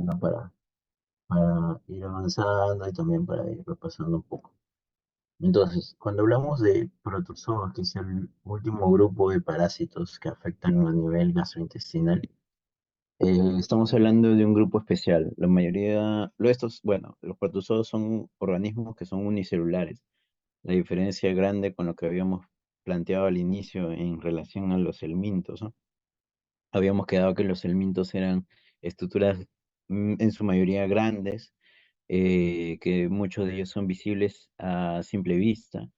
¿no? Para ir avanzando y también para ir repasando un poco. Entonces, cuando hablamos de protozoa, que es el último grupo de parásitos que afectan a nivel gastrointestinal, estamos hablando de un grupo especial. La mayoría, bueno, los protozoos son organismos que son unicelulares. La diferencia grande con lo que habíamos planteado al inicio en relación a los helmintos, ¿no? Habíamos quedado que los helmintos eran estructuras en su mayoría grandes, que muchos de ellos son visibles a simple vista,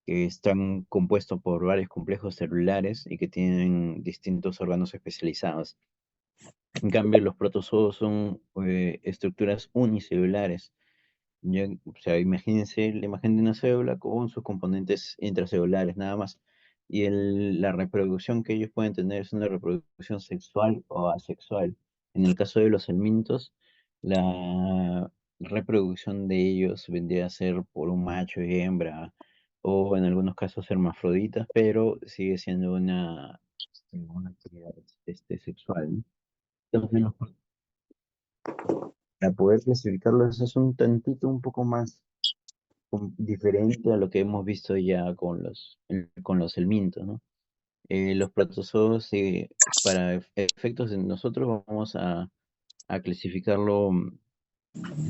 que están compuestos por varios complejos celulares y que tienen distintos órganos especializados. En cambio, los protozoos son estructuras unicelulares. O sea, imagínense la imagen de una célula con sus componentes intracelulares, nada más. Y la reproducción que ellos pueden tener es una reproducción sexual o asexual. En el caso de los helmintos, la reproducción de ellos vendría a ser por un macho y hembra, o en algunos casos hermafroditas, pero sigue siendo una actividad sexual, ¿no? Entonces, para poder clasificarlos es un tantito un poco más diferente a lo que hemos visto ya con los helmintos, ¿no? Los protozoos, para efectos de nosotros, vamos a clasificarlo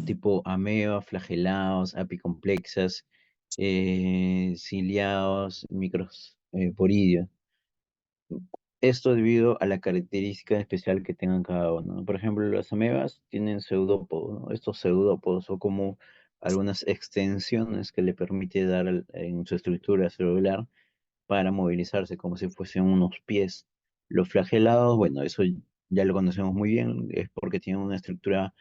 tipo ameba, flagelados, apicomplexas, ciliados, microporidios. Esto debido a la característica especial que tengan cada uno, ¿no? Por ejemplo, las amebas tienen pseudópodos, ¿no? Estos pseudópodos son como algunas extensiones que le permite dar en su estructura celular para movilizarse como si fuesen unos pies. Los flagelados, bueno, eso ya lo conocemos muy bien, es porque tienen una estructura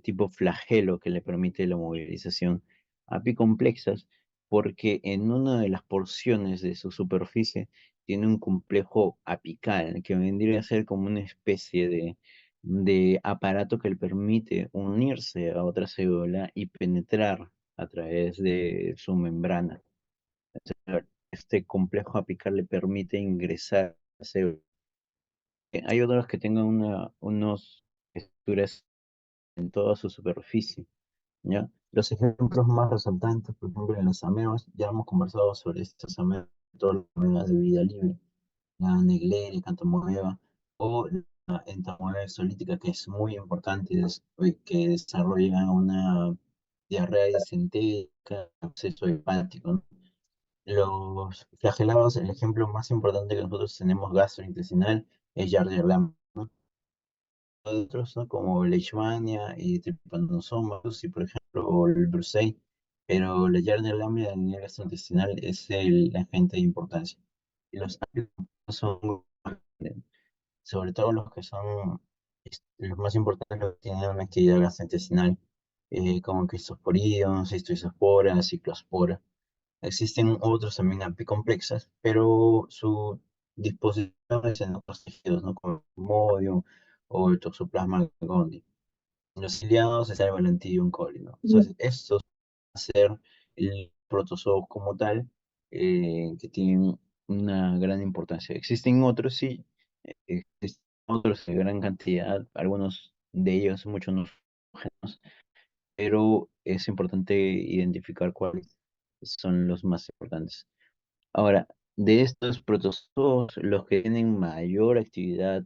tipo flagelo que le permite la movilización. Apicomplexas, porque en una de las porciones de su superficie tiene un complejo apical, que vendría a ser como una especie de aparato que le permite unirse a otra célula y penetrar a través de su membrana. Este complejo apical le permite ingresar a células. Hay otros que tengan unos estructuras en toda su superficie, ¿ya? Los ejemplos más resaltantes, por ejemplo, en las amebas, ya hemos conversado sobre estas amebas, todas las amebas de vida libre, la Naegleria, Cantomoeba, o la entamoeba exolítica, que es muy importante, que desarrolla una diarrea disentética, acceso hepático, ¿no? Los flagelados, el ejemplo más importante que nosotros tenemos gastrointestinal es Giardia lambda, ¿no? Otros, ¿no? Como Leishmania y Trypanosomas, y por ejemplo, o el Brucei, pero la Giardia lambda a nivel gastrointestinal es el agente de importancia. Y los antibióticos son, sobre todo los que son los más importantes, los que tienen una actividad gastrointestinal, como Cryptosporidium, Cystoisospora, Ciclospora. Existen otros también apicomplexas, pero su disposición es en otros tejidos, ¿no? Como el Plasmodium o el Toxoplasma gondii. Los ciliados es el Valentinum coli, ¿no? Entonces, estos van a ser el protozoo como tal, que tienen una gran importancia. Existen otros, sí, existen otros en gran cantidad, algunos de ellos, muchos no, pero es importante identificar cuáles son los más importantes. Ahora, de estos protozoos, los que tienen mayor actividad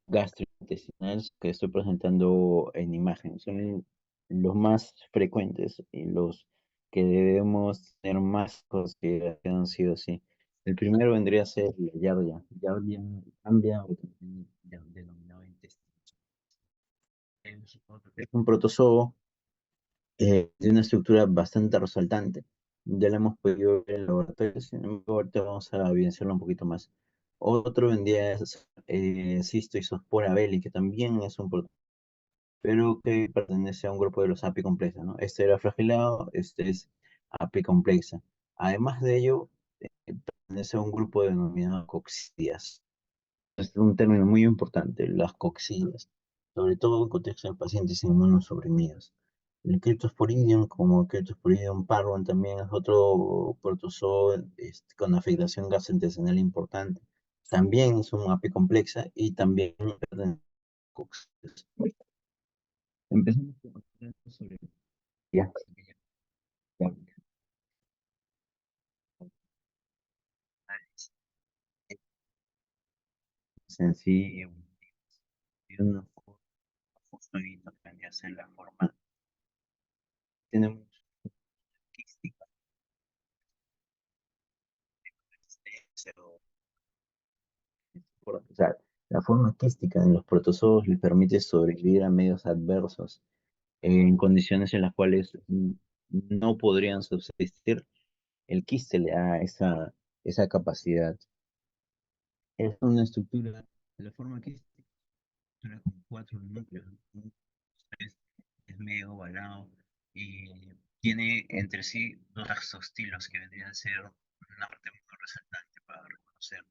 gastrointestinal que estoy presentando en imagen son los más frecuentes y los que debemos tener más consideración sí o sí. El primero vendría a ser la Giardia. Giardia cambia o también denominado intestino. Es un protozoo de una estructura bastante resaltante. Ya la hemos podido ver en el laboratorio, sin embargo, ahorita vamos a evidenciarlo un poquito más. Otro vendría a ser Cystoisospora belli, que también es un protozoo, pero que pertenece a un grupo de los apicomplexa, ¿no? Este era flagellado, este es apicomplexa. Además de ello, pertenece a un grupo denominado coccidias. Es un término muy importante, las coccidias, sobre todo en contexto de pacientes inmunosuprimidos. El Cryptosporidium, como Cryptosporidium parvum, también es otro protozoo con afectación gastrointestinal importante. También es un apicomplexa y también pertenece a coccidias. Empezamos sobre ya, ya, es sencillo, y una justo ahí nos vendría a ser la forma. Tenemos quística, o sea, la forma quística en los protozoos les permite sobrevivir a medios adversos, en condiciones en las cuales no podrían subsistir. El quiste le da esa capacidad. Es una estructura, la forma quística, estructura con cuatro núcleos, ¿no? Tres, es medio ovalado y tiene entre sí dos axostilos que vendrían a ser una parte muy resaltante para reconocer.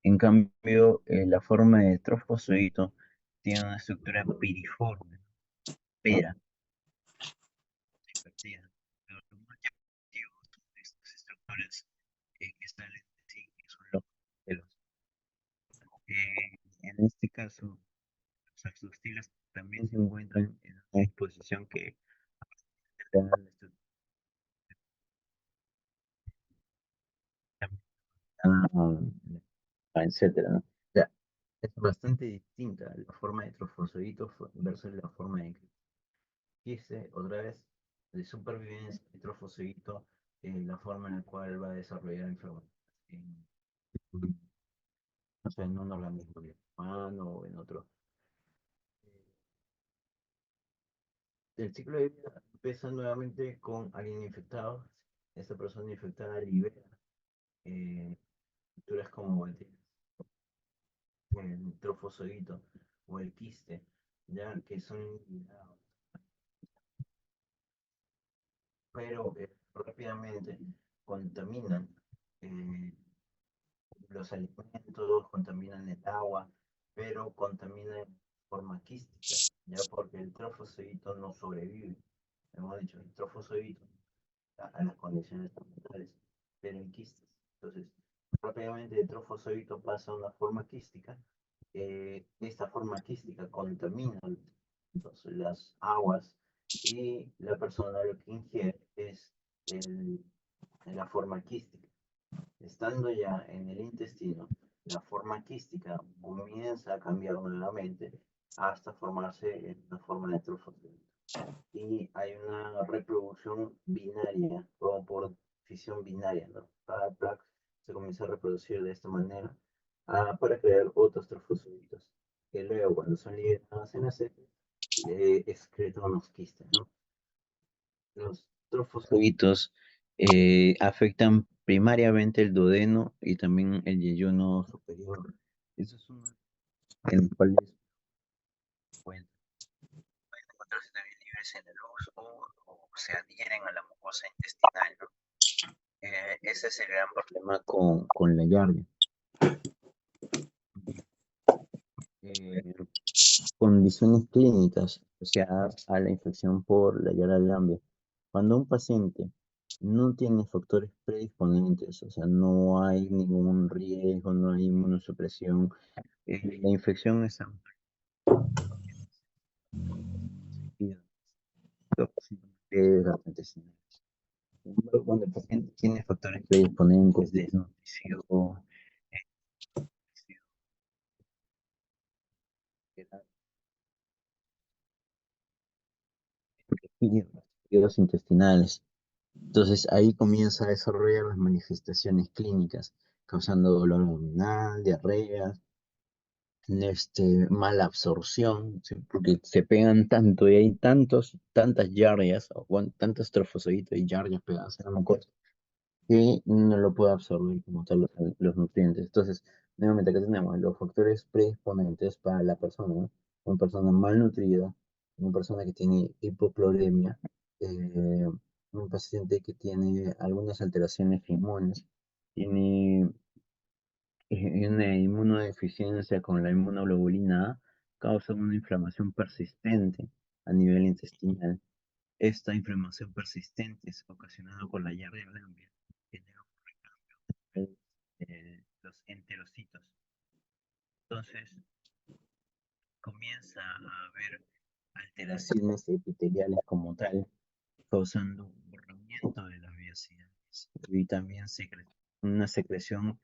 En cambio, la forma de trofozoito tiene una estructura piriforme, pera, invertida. Pero lo más llamativo de estas estructuras que salen de sí, que son los pelos. En este caso, los axostilos también se encuentran en una disposición que le da la estructura, etcétera, ¿no? O sea, es bastante distinta la forma de trofozoito versus la forma de quiste, otra vez, de supervivencia de trofozoito, la forma en la cual va a desarrollar enfermedades en, o sea, en un organismo humano o en otro. El ciclo de vida empieza nuevamente con alguien infectado. Esta persona infectada libera estructuras como el trofozoito o el quiste, ya que son liberados, pero rápidamente contaminan eh, los alimentos, contaminan el agua, pero contaminan de forma quística, ya porque el trofozoito no sobrevive. Hemos dicho, el trofozoito a las condiciones ambientales, pero en quistes. Entonces, rápidamente el trofozoito pasa a una forma quística. Esta forma quística contamina entonces, las aguas y la persona lo que ingiere es el, la forma quística. Estando ya en el intestino, la forma quística comienza a cambiar nuevamente hasta formarse en una forma de trofófilo. Y hay una reproducción binaria, o por fisión binaria, ¿no? Cada placa se comienza a reproducir de esta manera para crear otros trofosóitos, que luego cuando son liberados en la sangre, excretan unos quistes, ¿no? Los trofosforitos afectan primariamente el duodeno y también el yeyuno superior. Esos son en los cuales pueden encontrarse también libres en el o se adhieren a la mucosa intestinal, ¿no? Ese es el gran problema con la yardia. Eh, Condiciones clínicas asociadas a la infección por la Yara lambia. Cuando un paciente no tiene factores predisponentes, o sea, no hay ningún riesgo, no hay inmunosupresión, la infección es gastrointestinal. Cuando el paciente tiene factores predisponentes, desnutrición, fluidos intestinales. Entonces ahí comienza a desarrollar las manifestaciones clínicas, causando dolor abdominal, diarrea, mala absorción, ¿sí? Porque se pegan tanto y hay tantas yardias, o bueno, tantos trofosoditos y yardias pegadas en la mucosa, que no lo puede absorber como tal los nutrientes. Entonces, nuevamente acá tenemos los factores predisponentes para la persona, ¿no? Una persona malnutrida, una persona que tiene hipocloremia, un paciente que tiene algunas alteraciones inmunes, tiene una inmunodeficiencia con la inmunoglobulina A, causa una inflamación persistente a nivel intestinal. Esta inflamación persistente es ocasionada por la diarrea lambia, genera los enterocitos. Entonces comienza a haber alteraciones epiteliales como tal, causando un borramiento de las vellosidades y también una secreción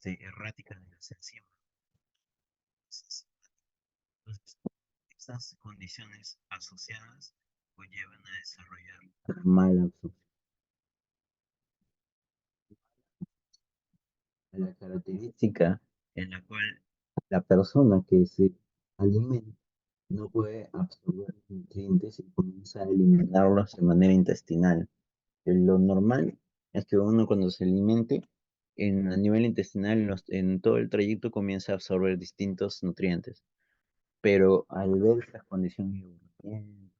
errática de las enzimas. Entonces, estas condiciones asociadas conllevan a desarrollar mala absorción. La característica en la cual la persona que se alimenta no puede absorber nutrientes y comienza a eliminarlos de manera intestinal. Lo normal es que uno cuando se alimente, a nivel intestinal, en todo el trayecto comienza a absorber distintos nutrientes. Pero al ver las condiciones de aburrimiento,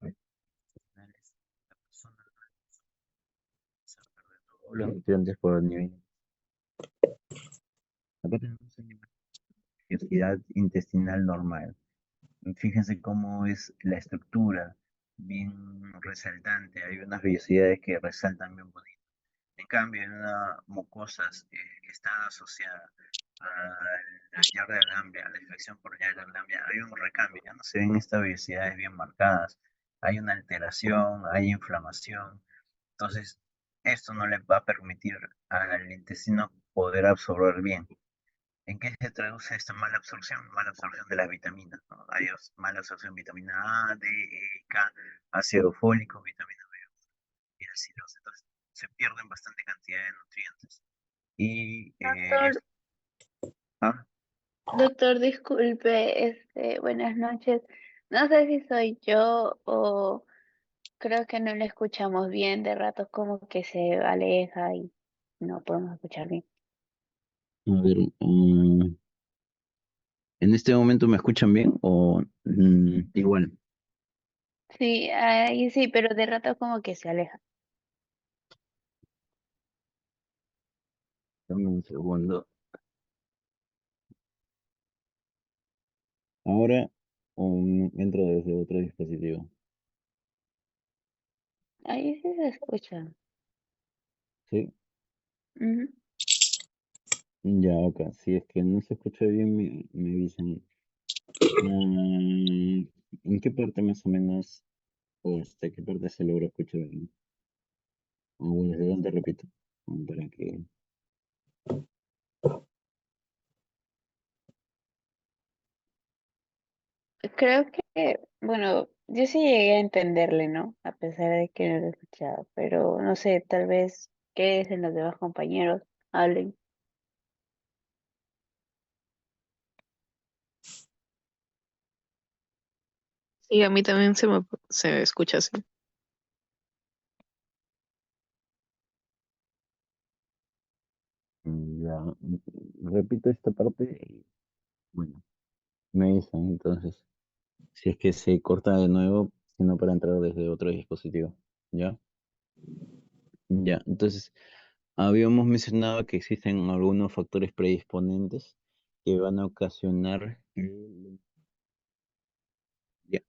intestinales, la persona comienza a perder todos los nutrientes por nivel. Acá tenemos una diversidad intestinal normal. Fíjense cómo es la estructura, bien resaltante. Hay unas vellosidades que resaltan bien bonito. En cambio, en una mucosa que está asociada a la yarda de alambre, a la infección por yarda de alambre, hay un recambio, ya no se ven estas vellosidades bien marcadas. Hay una alteración, hay inflamación. Entonces, esto no le va a permitir al intestino poder absorber bien. ¿En qué se traduce esta mala absorción? Mala absorción de las vitaminas, ¿no? Hay mala absorción de vitamina A, D, E, K, ácido fólico, vitamina B y la silosa. Entonces, se pierden bastante cantidad de nutrientes. Y Doctor, ah, doctor, disculpe, buenas noches. No sé si soy yo o creo que no le escuchamos bien, de ratos como que se aleja y no podemos escuchar bien. a ver, ¿en este momento me escuchan bien o igual? Sí, ahí sí, pero de rato como que se aleja. Dame un segundo. Ahora entro desde otro dispositivo. Ahí sí se escucha. ¿Sí? Ujú. Ya, acá. Si es que no se escucha bien, me avisan. Mm, ¿En qué parte más o menos, o hasta qué parte se logra escuchar bien? O bueno, ¿desde dónde repito? Como para que... Creo que, bueno, yo sí llegué a entenderle, ¿no? A pesar de que no lo he escuchado, pero no sé, tal vez que en los demás compañeros hablen. Sí, a mí también se escucha así. Ya, repito esta parte y bueno, me avisan entonces. Si es que se corta de nuevo, sino para entrar desde otro dispositivo. ¿Ya? Ya, entonces, habíamos mencionado que existen algunos factores predisponentes que van a ocasionar que ya,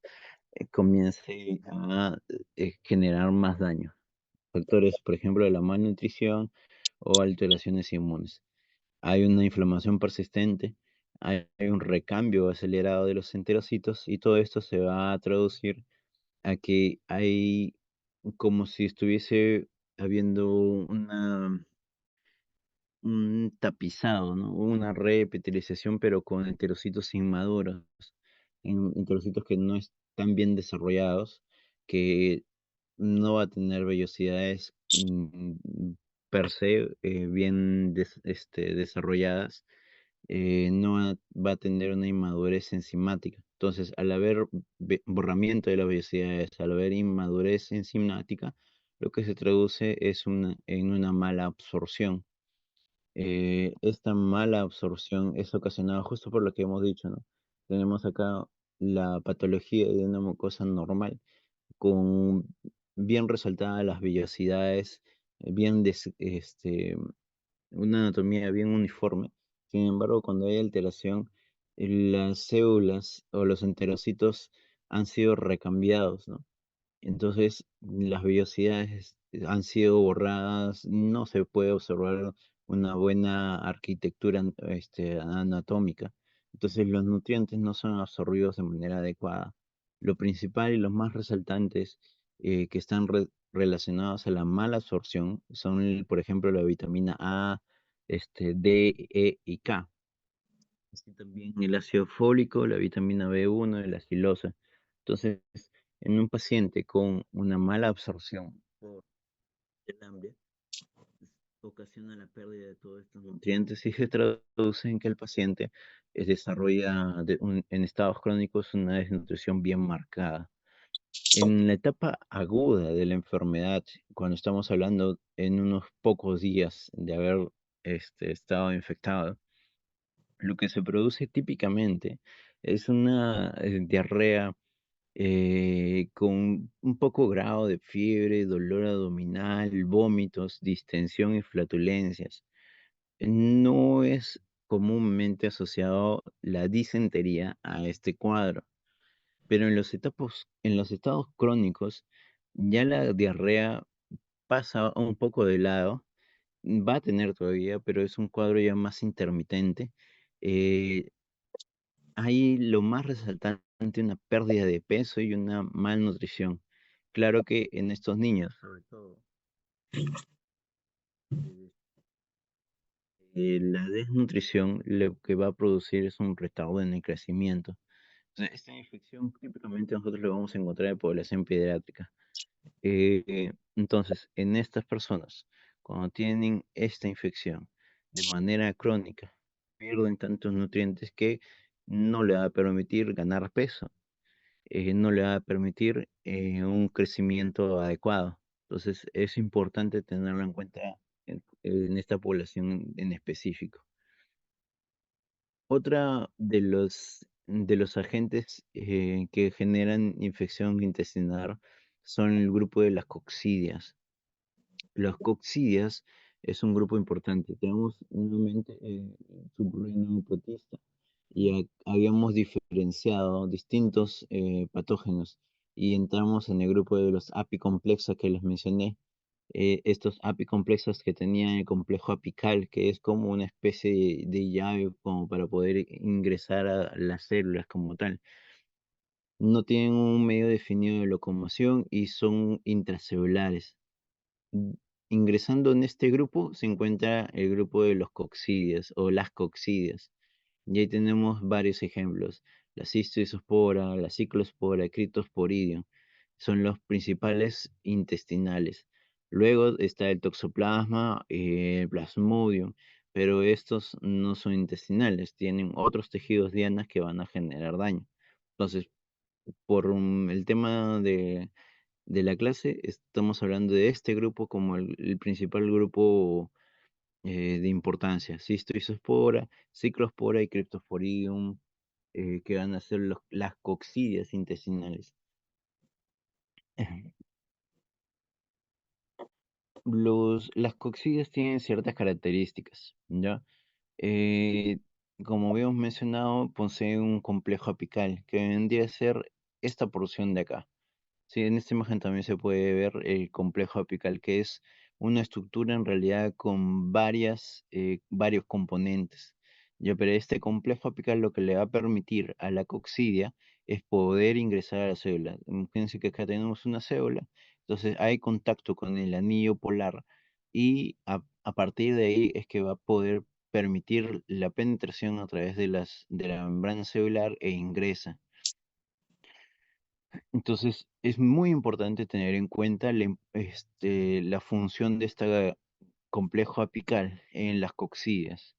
comience a generar más daño. Factores, por ejemplo, de la malnutrición o alteraciones inmunes. Hay una inflamación persistente, hay un recambio acelerado de los enterocitos y todo esto se va a traducir a que hay como si estuviese habiendo un tapizado, ¿no? Una repetilización, pero con enterocitos inmaduros, enterocitos que no están bien desarrollados, que no va a tener vellosidades per se bien desarrolladas, no va a tener una inmadurez enzimática. Entonces, al haber borramiento de las vellosidades, al haber inmadurez enzimática, lo que se traduce es en una mala absorción. Esta mala absorción es ocasionada justo por lo que hemos dicho, ¿no? Tenemos acá la patología de una mucosa normal, con bien resaltadas las vellosidades, bien una anatomía bien uniforme. Sin embargo, cuando hay alteración, las células o los enterocitos han sido recambiados, ¿no? Entonces, las vellosidades han sido borradas, no se puede observar una buena arquitectura anatómica. Entonces los nutrientes no son absorbidos de manera adecuada. Lo principal y los más resaltantes que están relacionados a la mala absorción son, por ejemplo, la vitamina A, D, E y K. Así también el ácido fólico, la vitamina B1 y la silosa. Entonces, en un paciente con una mala absorción por el hambre, ocasiona la pérdida de todos estos nutrientes y se traduce en que el paciente desarrolla en estados crónicos una desnutrición bien marcada. En la etapa aguda de la enfermedad, cuando estamos hablando en unos pocos días de haber estado infectado, lo que se produce típicamente es una diarrea con un poco grado de fiebre, dolor abdominal, vómitos, distensión y flatulencias. No es comúnmente asociado la disentería a este cuadro, pero en los estados crónicos, ya la diarrea pasa un poco de lado, va a tener todavía, pero es un cuadro ya más intermitente. Eh, Hay lo más resaltante, una pérdida de peso y una malnutrición. Claro que en estos niños, sobre todo, eh, la desnutrición lo que va a producir es un retardo en el crecimiento. Entonces, esta infección típicamente nosotros lo vamos a encontrar en población pediátrica. Entonces, en estas personas, cuando tienen esta infección de manera crónica, pierden tantos nutrientes que no le va a permitir ganar peso, no le va a permitir un crecimiento adecuado. Entonces, es importante tenerlo en cuenta en esta población en específico. Otra de los agentes que generan infección intestinal son el grupo de las coccidias. Las coccidias es un grupo importante. Tenemos nuevamente el subreino protista y habíamos diferenciado distintos patógenos y entramos en el grupo de los apicomplexos que les mencioné. Estos apicomplexos que tenían el complejo apical, que es como una especie de llave como para poder ingresar a las células como tal. No tienen un medio definido de locomoción y son intracelulares. Mm, Ingresando en este grupo se encuentra el grupo de los coccidias o las coccidias. Y ahí tenemos varios ejemplos. La cistoisospora, la ciclospora, critosporidium. Son los principales intestinales. Luego está el toxoplasma, el plasmodium, pero estos no son intestinales, tienen otros tejidos dianas que van a generar daño. Entonces, por el tema de la clase, estamos hablando de este grupo como el principal grupo de importancia. Cistoisospora, ciclospora y Cryptosporidium, que van a ser las coccidias intestinales. Las coccidias tienen ciertas características, ¿ya? Eh, Como habíamos mencionado, poseen un complejo apical, que vendría a ser esta porción de acá. Sí, en esta imagen también se puede ver el complejo apical, que es una estructura en realidad con varios componentes. Ya, pero este complejo apical lo que le va a permitir a la coccidia es poder ingresar a la célula. Fíjense que acá tenemos una célula, entonces hay contacto con el anillo polar y a partir de ahí es que va a poder permitir la penetración a través de la membrana celular e ingresa. Entonces, es muy importante tener en cuenta la función de este complejo apical en las coccidias.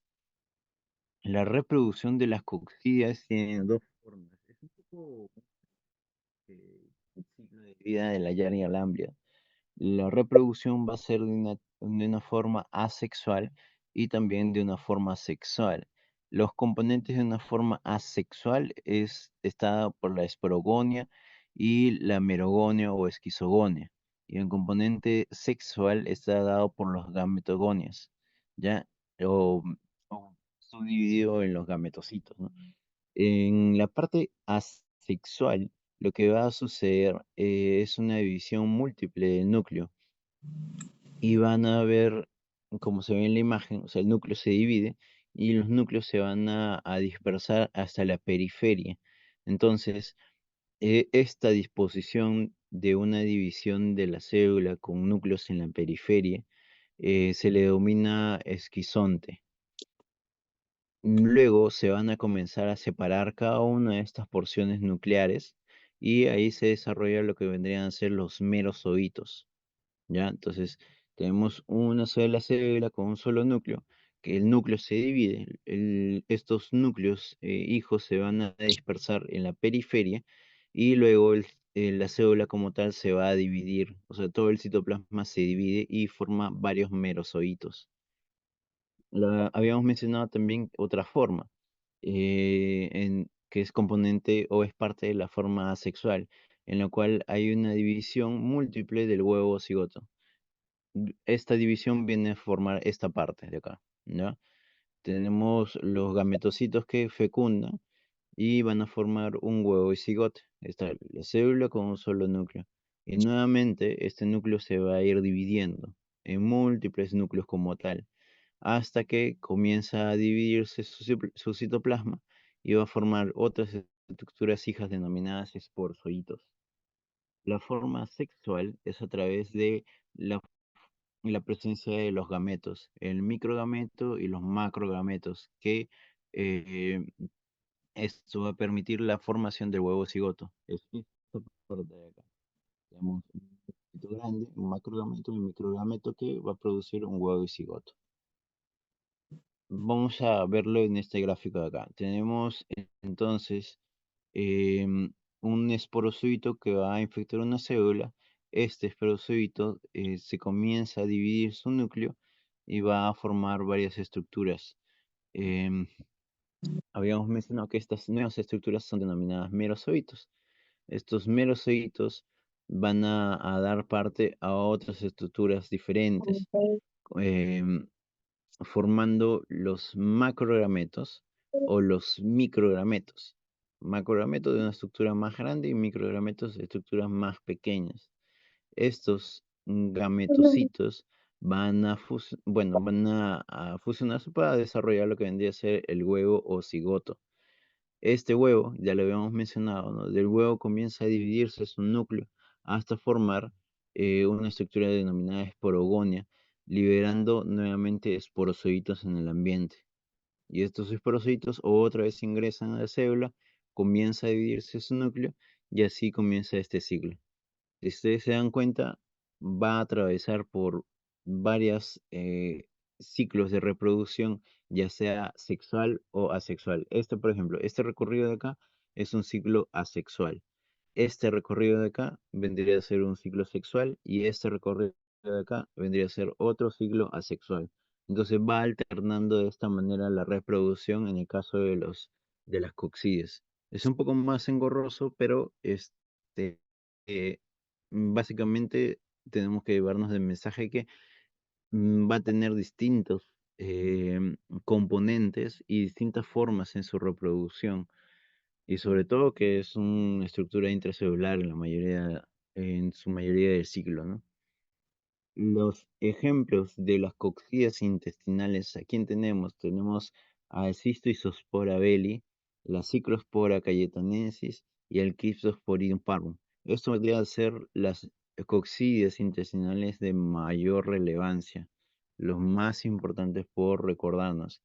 La reproducción de las coccidias tiene dos formas. Es un poco el ciclo de vida de la Yarnia lamblia. La reproducción va a ser de una forma asexual y también de una forma sexual. Los componentes de una forma asexual está por la esporogonia y la merogonia o esquizogonia. Y el componente sexual está dado por los gametogonias, ¿ya? O, o subdividido en los gametocitos, ¿no? En la parte asexual, lo que va a suceder es una división múltiple del núcleo y van a ver, como se ve en la imagen, o sea, el núcleo se divide y los núcleos se van a dispersar hasta la periferia. Entonces, esta disposición de una división de la célula con núcleos en la periferia se le denomina esquizonte. Luego se van a comenzar a separar cada una de estas porciones nucleares y ahí se desarrolla lo que vendrían a ser los merozoitos. ¿Ya? Entonces, tenemos una sola célula con un solo núcleo, que el núcleo se divide, estos núcleos hijos se van a dispersar en la periferia y luego la célula como tal se va a dividir, o sea, todo el citoplasma se divide y forma varios merozoitos. Habíamos mencionado también otra forma, que es componente o es parte de la forma asexual, en la cual hay una división múltiple del huevo cigoto. Esta división viene a formar esta parte de acá, ¿ya? Tenemos los gametocitos que fecundan y van a formar un huevo y cigote. Está la célula con un solo núcleo. Y nuevamente este núcleo se va a ir dividiendo en múltiples núcleos como tal, hasta que comienza a dividirse su citoplasma y va a formar otras estructuras hijas denominadas esporozoitos. La forma sexual es a través de la la presencia de los gametos, el microgameto y los macrogametos, que eh, esto va a permitir la formación del huevo cigoto. Es esta parte de acá. Tenemos un gameto grande, un macrogameto y un microgameto que va a producir un huevo y cigoto. Vamos a verlo en este gráfico de acá. Tenemos entonces un esporozoito que va a infectar una célula. Este esporozoito se comienza a dividir su núcleo y va a formar varias estructuras. Em, Habíamos mencionado que estas nuevas estructuras son denominadas merozoitos. Estos merozoitos van a dar parte a otras estructuras diferentes. em, Formando los macrogrametos o los microgrametos. Macrogrametos de una estructura más grande y microgrametos de estructuras más pequeñas. Estos gametocitos van a fusionarse para desarrollar lo que vendría a ser el huevo o cigoto. Este huevo, ya lo habíamos mencionado, ¿no? Del huevo comienza a dividirse su núcleo hasta formar una estructura denominada esporogonia, liberando nuevamente esporozoitos en el ambiente. Y estos esporozoitos otra vez ingresan a la célula, comienza a dividirse su núcleo y así comienza este ciclo. Si ustedes se dan cuenta, va a atravesar por varios ciclos de reproducción, ya sea sexual o asexual. Este, por ejemplo, este recorrido de acá es un ciclo asexual. Este recorrido de acá vendría a ser un ciclo sexual y este recorrido de acá vendría a ser otro ciclo asexual. Entonces va alternando de esta manera la reproducción en el caso de las coccidias. Es un poco más engorroso, pero eh, básicamente tenemos que llevarnos del mensaje que va a tener distintos componentes y distintas formas en su reproducción. Y sobre todo que es una estructura intracelular en su mayoría del ciclo, ¿no? Los ejemplos de las coccidias intestinales, ¿a quién tenemos? Tenemos a Cystoisospora belli, la Cyclospora cayetanensis y el Cryptosporidium parvum. Esto vendría a ser las coccidias intestinales de mayor relevancia, los más importantes por recordarnos.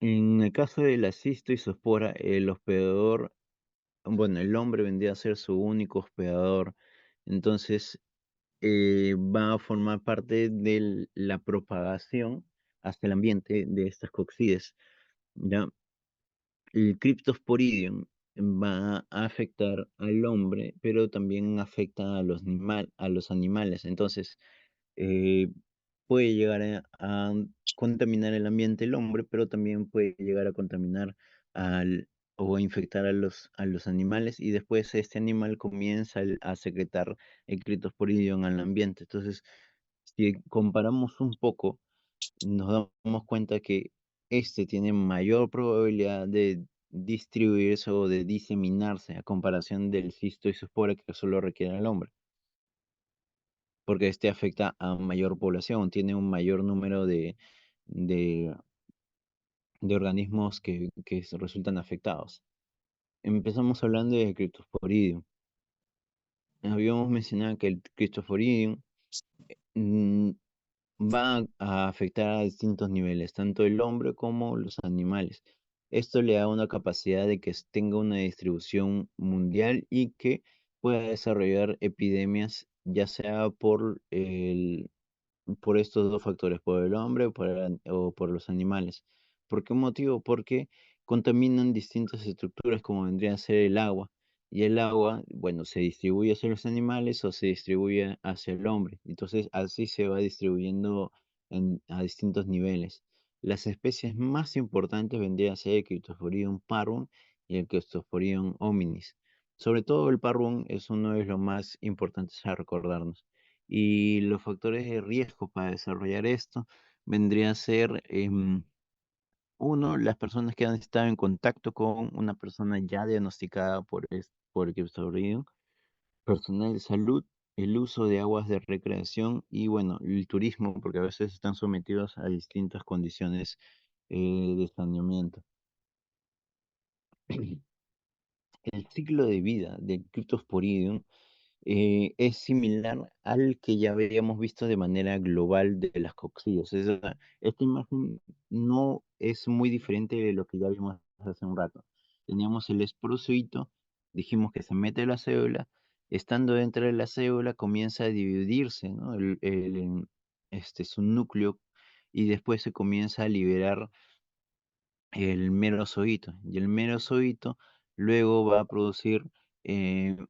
En el caso de la Cystoisospora, el hospedador, bueno, el hombre vendría a ser su único hospedador. Entonces, va a formar parte de la propagación hasta el ambiente de estas coccides. ¿Ya? El Cryptosporidium va a afectar al hombre, pero también afecta a los animales. Entonces, eh, puede llegar a contaminar el ambiente el hombre, pero también puede llegar a contaminar al, o a infectar a los animales y después este animal comienza a secretar el Cryptosporidium al ambiente. Entonces, si comparamos un poco, nos damos cuenta que este tiene mayor probabilidad de distribuirse o de diseminarse a comparación del cisto y su espora que solo requiere el hombre, porque este afecta a mayor población, tiene un mayor número de, de organismos que resultan afectados. Empezamos hablando de Cryptosporidium. Habíamos mencionado que el Cryptosporidium mm, va a afectar a distintos niveles, tanto el hombre como los animales. Esto le da una capacidad de que tenga una distribución mundial y que pueda desarrollar epidemias, ya sea por estos dos factores, por el hombre o por los animales. ¿Por qué motivo? Porque contaminan distintas estructuras como vendría a ser el agua. Y el agua, bueno, se distribuye hacia los animales o se distribuye hacia el hombre. Entonces, así se va distribuyendo a distintos niveles. Las especies más importantes vendrían a ser el Cryptosporidium parvum y el Cryptosporidium hominis. Sobre todo el parvum es uno de los más importantes a recordarnos. Y los factores de riesgo para desarrollar esto vendría a ser, uno, las personas que han estado en contacto con una persona ya diagnosticada por el Cryptosporidium, personal de salud, el uso de aguas de recreación y, bueno, el turismo, porque a veces están sometidos a distintas condiciones de saneamiento. El ciclo de vida del Cryptosporidium es similar al que ya habíamos visto de manera global de las coccidias. Esta imagen no es muy diferente de lo que ya vimos hace un rato. Teníamos el esporocito, dijimos que se mete la célula, estando dentro de la célula comienza a dividirse, ¿no? Su núcleo y después se comienza a liberar el merozoito. Y el merozoito luego va a producir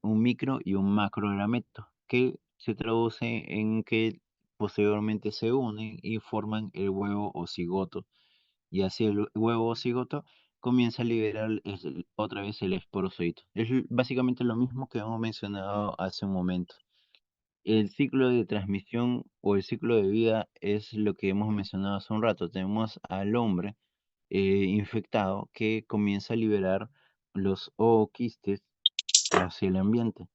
un micro y un macrogameto, que se traduce en que posteriormente se unen y forman el huevo o cigoto. Y así el huevo o cigoto comienza a liberar otra vez el esporozoito. Es básicamente lo mismo que hemos mencionado hace un momento. El ciclo de transmisión o el ciclo de vida es lo que hemos mencionado hace un rato. Tenemos al hombre infectado que comienza a liberar los ooquistes hacia el ambiente.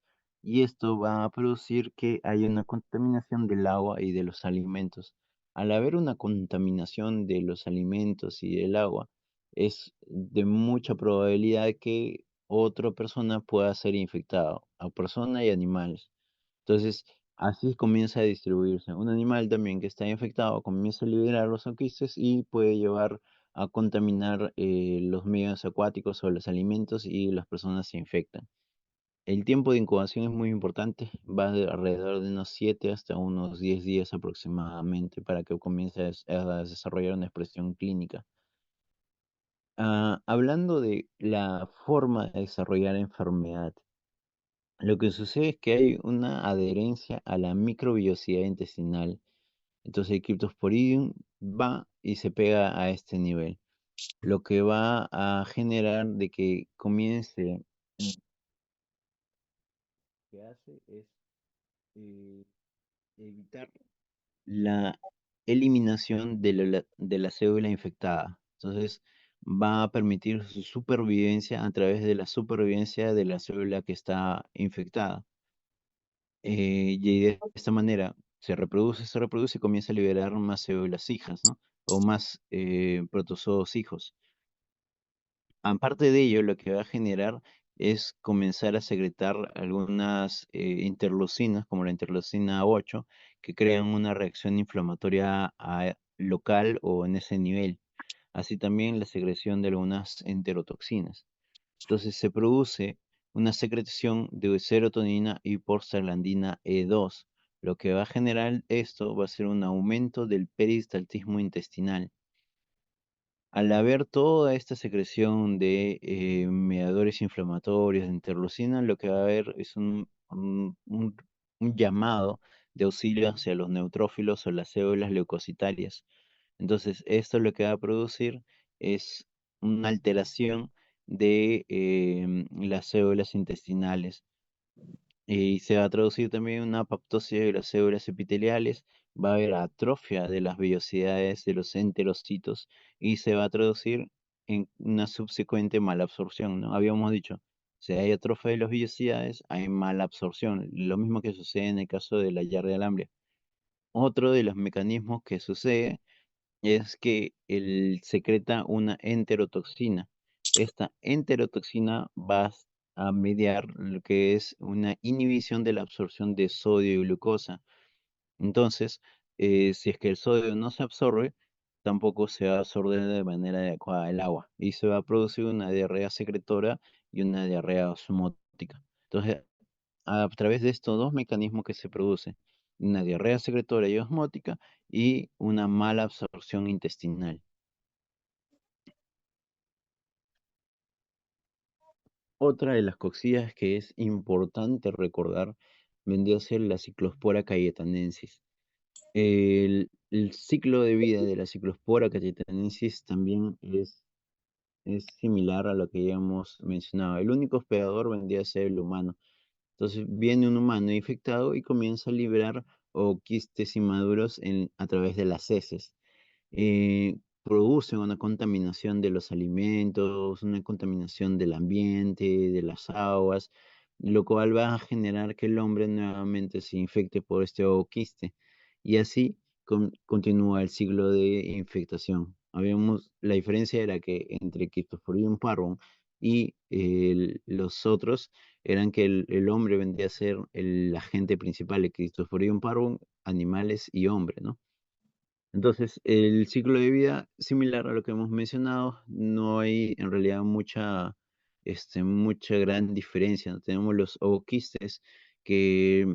Y esto va a producir que haya una contaminación del agua y de los alimentos. Al haber una contaminación de los alimentos y del agua, es de mucha probabilidad que otra persona pueda ser infectada, a persona y animales. Entonces, así comienza a distribuirse. Un animal también que está infectado comienza a liberar los ooquistes y puede llevar a contaminar los medios acuáticos o los alimentos y las personas se infectan. El tiempo de incubación es muy importante, va de alrededor de unos 7 hasta unos 10 días aproximadamente para que comience a desarrollar una expresión clínica. Hablando de la forma de desarrollar enfermedad, lo que sucede es que hay una adherencia a la microbiosidad intestinal. Entonces el Cryptosporidium va y se pega a este nivel, lo que va a generar de que comience, que hace es eh, evitar la eliminación de la célula infectada. Entonces, va a permitir su supervivencia a través de la supervivencia de la célula que está infectada. Y de esta manera se reproduce y comienza a liberar más células hijas, ¿no? O más protozoos hijos. Aparte de ello, lo que va a generar es comenzar a secretar algunas interleucinas, como la interleucina 8, que crean una reacción inflamatoria local o en ese nivel. Así también la secreción de algunas enterotoxinas. Entonces se produce una secreción de serotonina y prostaglandina E2. Lo que va a generar esto va a ser un aumento del peristaltismo intestinal. Al haber toda esta secreción de mediadores inflamatorios, de interleucina, lo que va a haber es un llamado de auxilio hacia los neutrófilos o las células leucocitarias. Entonces, esto lo que va a producir es una alteración de las células intestinales y se va a traducir también en una apoptosis de las células epiteliales, va a haber atrofia de las vellosidades de los enterocitos y se va a traducir en una subsecuente malabsorción, ¿no? Habíamos dicho, si hay atrofia de las vellosidades, hay malabsorción, lo mismo que sucede en el caso de la Yardia alambria. Otro de los mecanismos que sucede es que él secreta una enterotoxina. Esta enterotoxina va a mediar lo que es una inhibición de la absorción de sodio y glucosa. Entonces, si es que el sodio no se absorbe, tampoco se va a absorber de manera adecuada el agua y se va a producir una diarrea secretora y una diarrea osmótica. Entonces, a través de estos dos mecanismos que se produce, una diarrea secretora y osmótica y una mala absorción intestinal. Otra de las coxidas que es importante recordar vendría a ser la Ciclospora cayetanensis. El ciclo de vida de la Ciclospora cayetanensis también es similar a lo que ya hemos mencionado. El único hospedador vendría a ser el humano. Entonces viene un humano infectado y comienza a liberar quistes inmaduros a través de las heces. Producen una contaminación de los alimentos, una contaminación del ambiente, de las aguas, lo cual va a generar que el hombre nuevamente se infecte por este ooquiste. Y así continúa el ciclo de infectación. La diferencia era que entre Cryptosporidium parvum y los otros eran que el hombre vendría a ser el agente principal de Cryptosporidium parvum, animales y hombre, ¿no? Entonces, el ciclo de vida, similar a lo que hemos mencionado, no hay en realidad mucha gran diferencia, ¿no? Tenemos los ooquistes que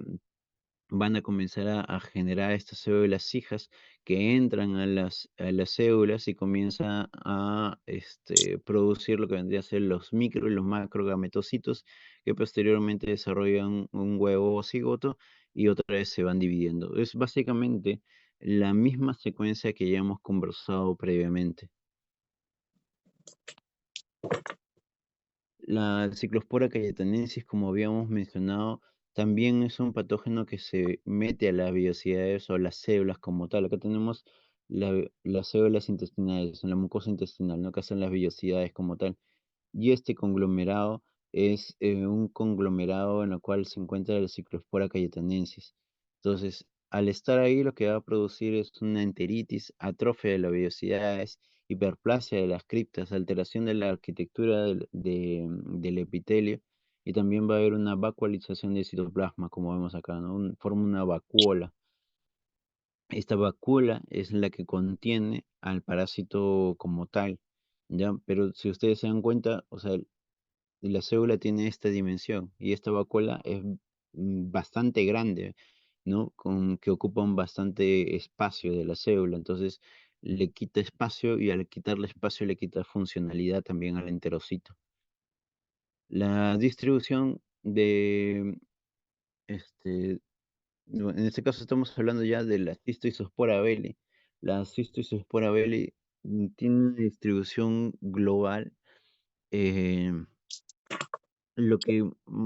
van a comenzar a generar estas células hijas que entran a las células y comienzan a producir lo que vendría a ser los micro y los macrogametocitos que posteriormente desarrollan un huevo o cigoto y otra vez se van dividiendo. Es básicamente la misma secuencia que ya hemos conversado previamente. La Ciclospora cayetanensis, como habíamos mencionado, también es un patógeno que se mete a las vellosidades o las células como tal. Acá tenemos las células intestinales, en la mucosa intestinal, ¿no? Que hacen las vellosidades como tal. Y este conglomerado es un conglomerado en el cual se encuentra la Ciclospora cayetanensis. Entonces, al estar ahí, lo que va a producir es una enteritis, atrofia de las vellosidades, hiperplasia de las criptas, alteración de la arquitectura del epitelio, y también va a haber una vacuolización del citoplasma, como vemos acá, ¿no? Forma una vacuola. Esta vacuola es la que contiene al parásito como tal, ¿ya? Pero si ustedes se dan cuenta, o sea, la célula tiene esta dimensión y esta vacuola es bastante grande, ¿no? Que ocupan bastante espacio de la célula, entonces le quita espacio y al quitarle espacio le quita funcionalidad también al enterocito. La distribución este, no, en este caso estamos hablando ya de la Schistoisospora belli. La Schistoisospora belli tiene una distribución global. eh, los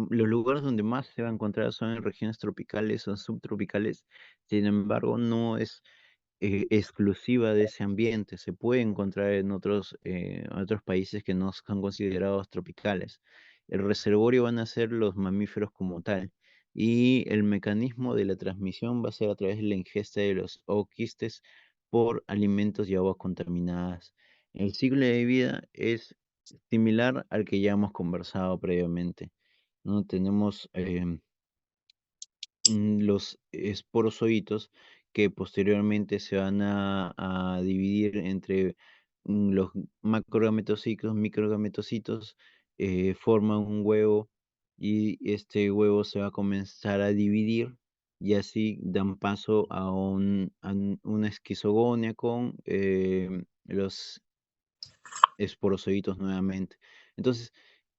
lugares donde más se va a encontrar son en regiones tropicales o subtropicales. Sin embargo, no es exclusiva de ese ambiente. Se puede encontrar en otros países que no son considerados tropicales. El reservorio van a ser los mamíferos como tal. Y el mecanismo de la transmisión va a ser a través de la ingesta de los ooquistes por alimentos y aguas contaminadas. El ciclo de vida es similar al que ya hemos conversado previamente, ¿no? Tenemos los esporozoitos que posteriormente se van a dividir entre los macrogametocitos, microgametocitos, forman un huevo y este huevo se va a comenzar a dividir y así dan paso a una esquizogonia con los esporozoitos nuevamente. Entonces,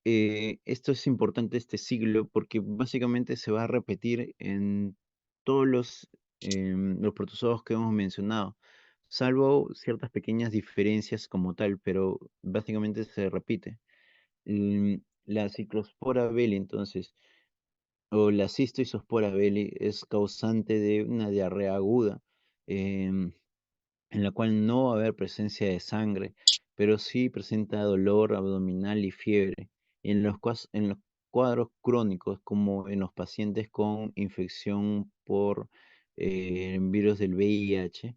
esto es importante este siglo porque básicamente se va a repetir en todos los protozoos que hemos mencionado, salvo ciertas pequeñas diferencias como tal, pero básicamente se repite. La Ciclospora belli, entonces, o la Cistoisospora belli es causante de una diarrea aguda. em, en la cual no va a haber presencia de sangre, pero sí presenta dolor abdominal y fiebre. En los cuadros crónicos, como en los pacientes con infección por virus del VIH,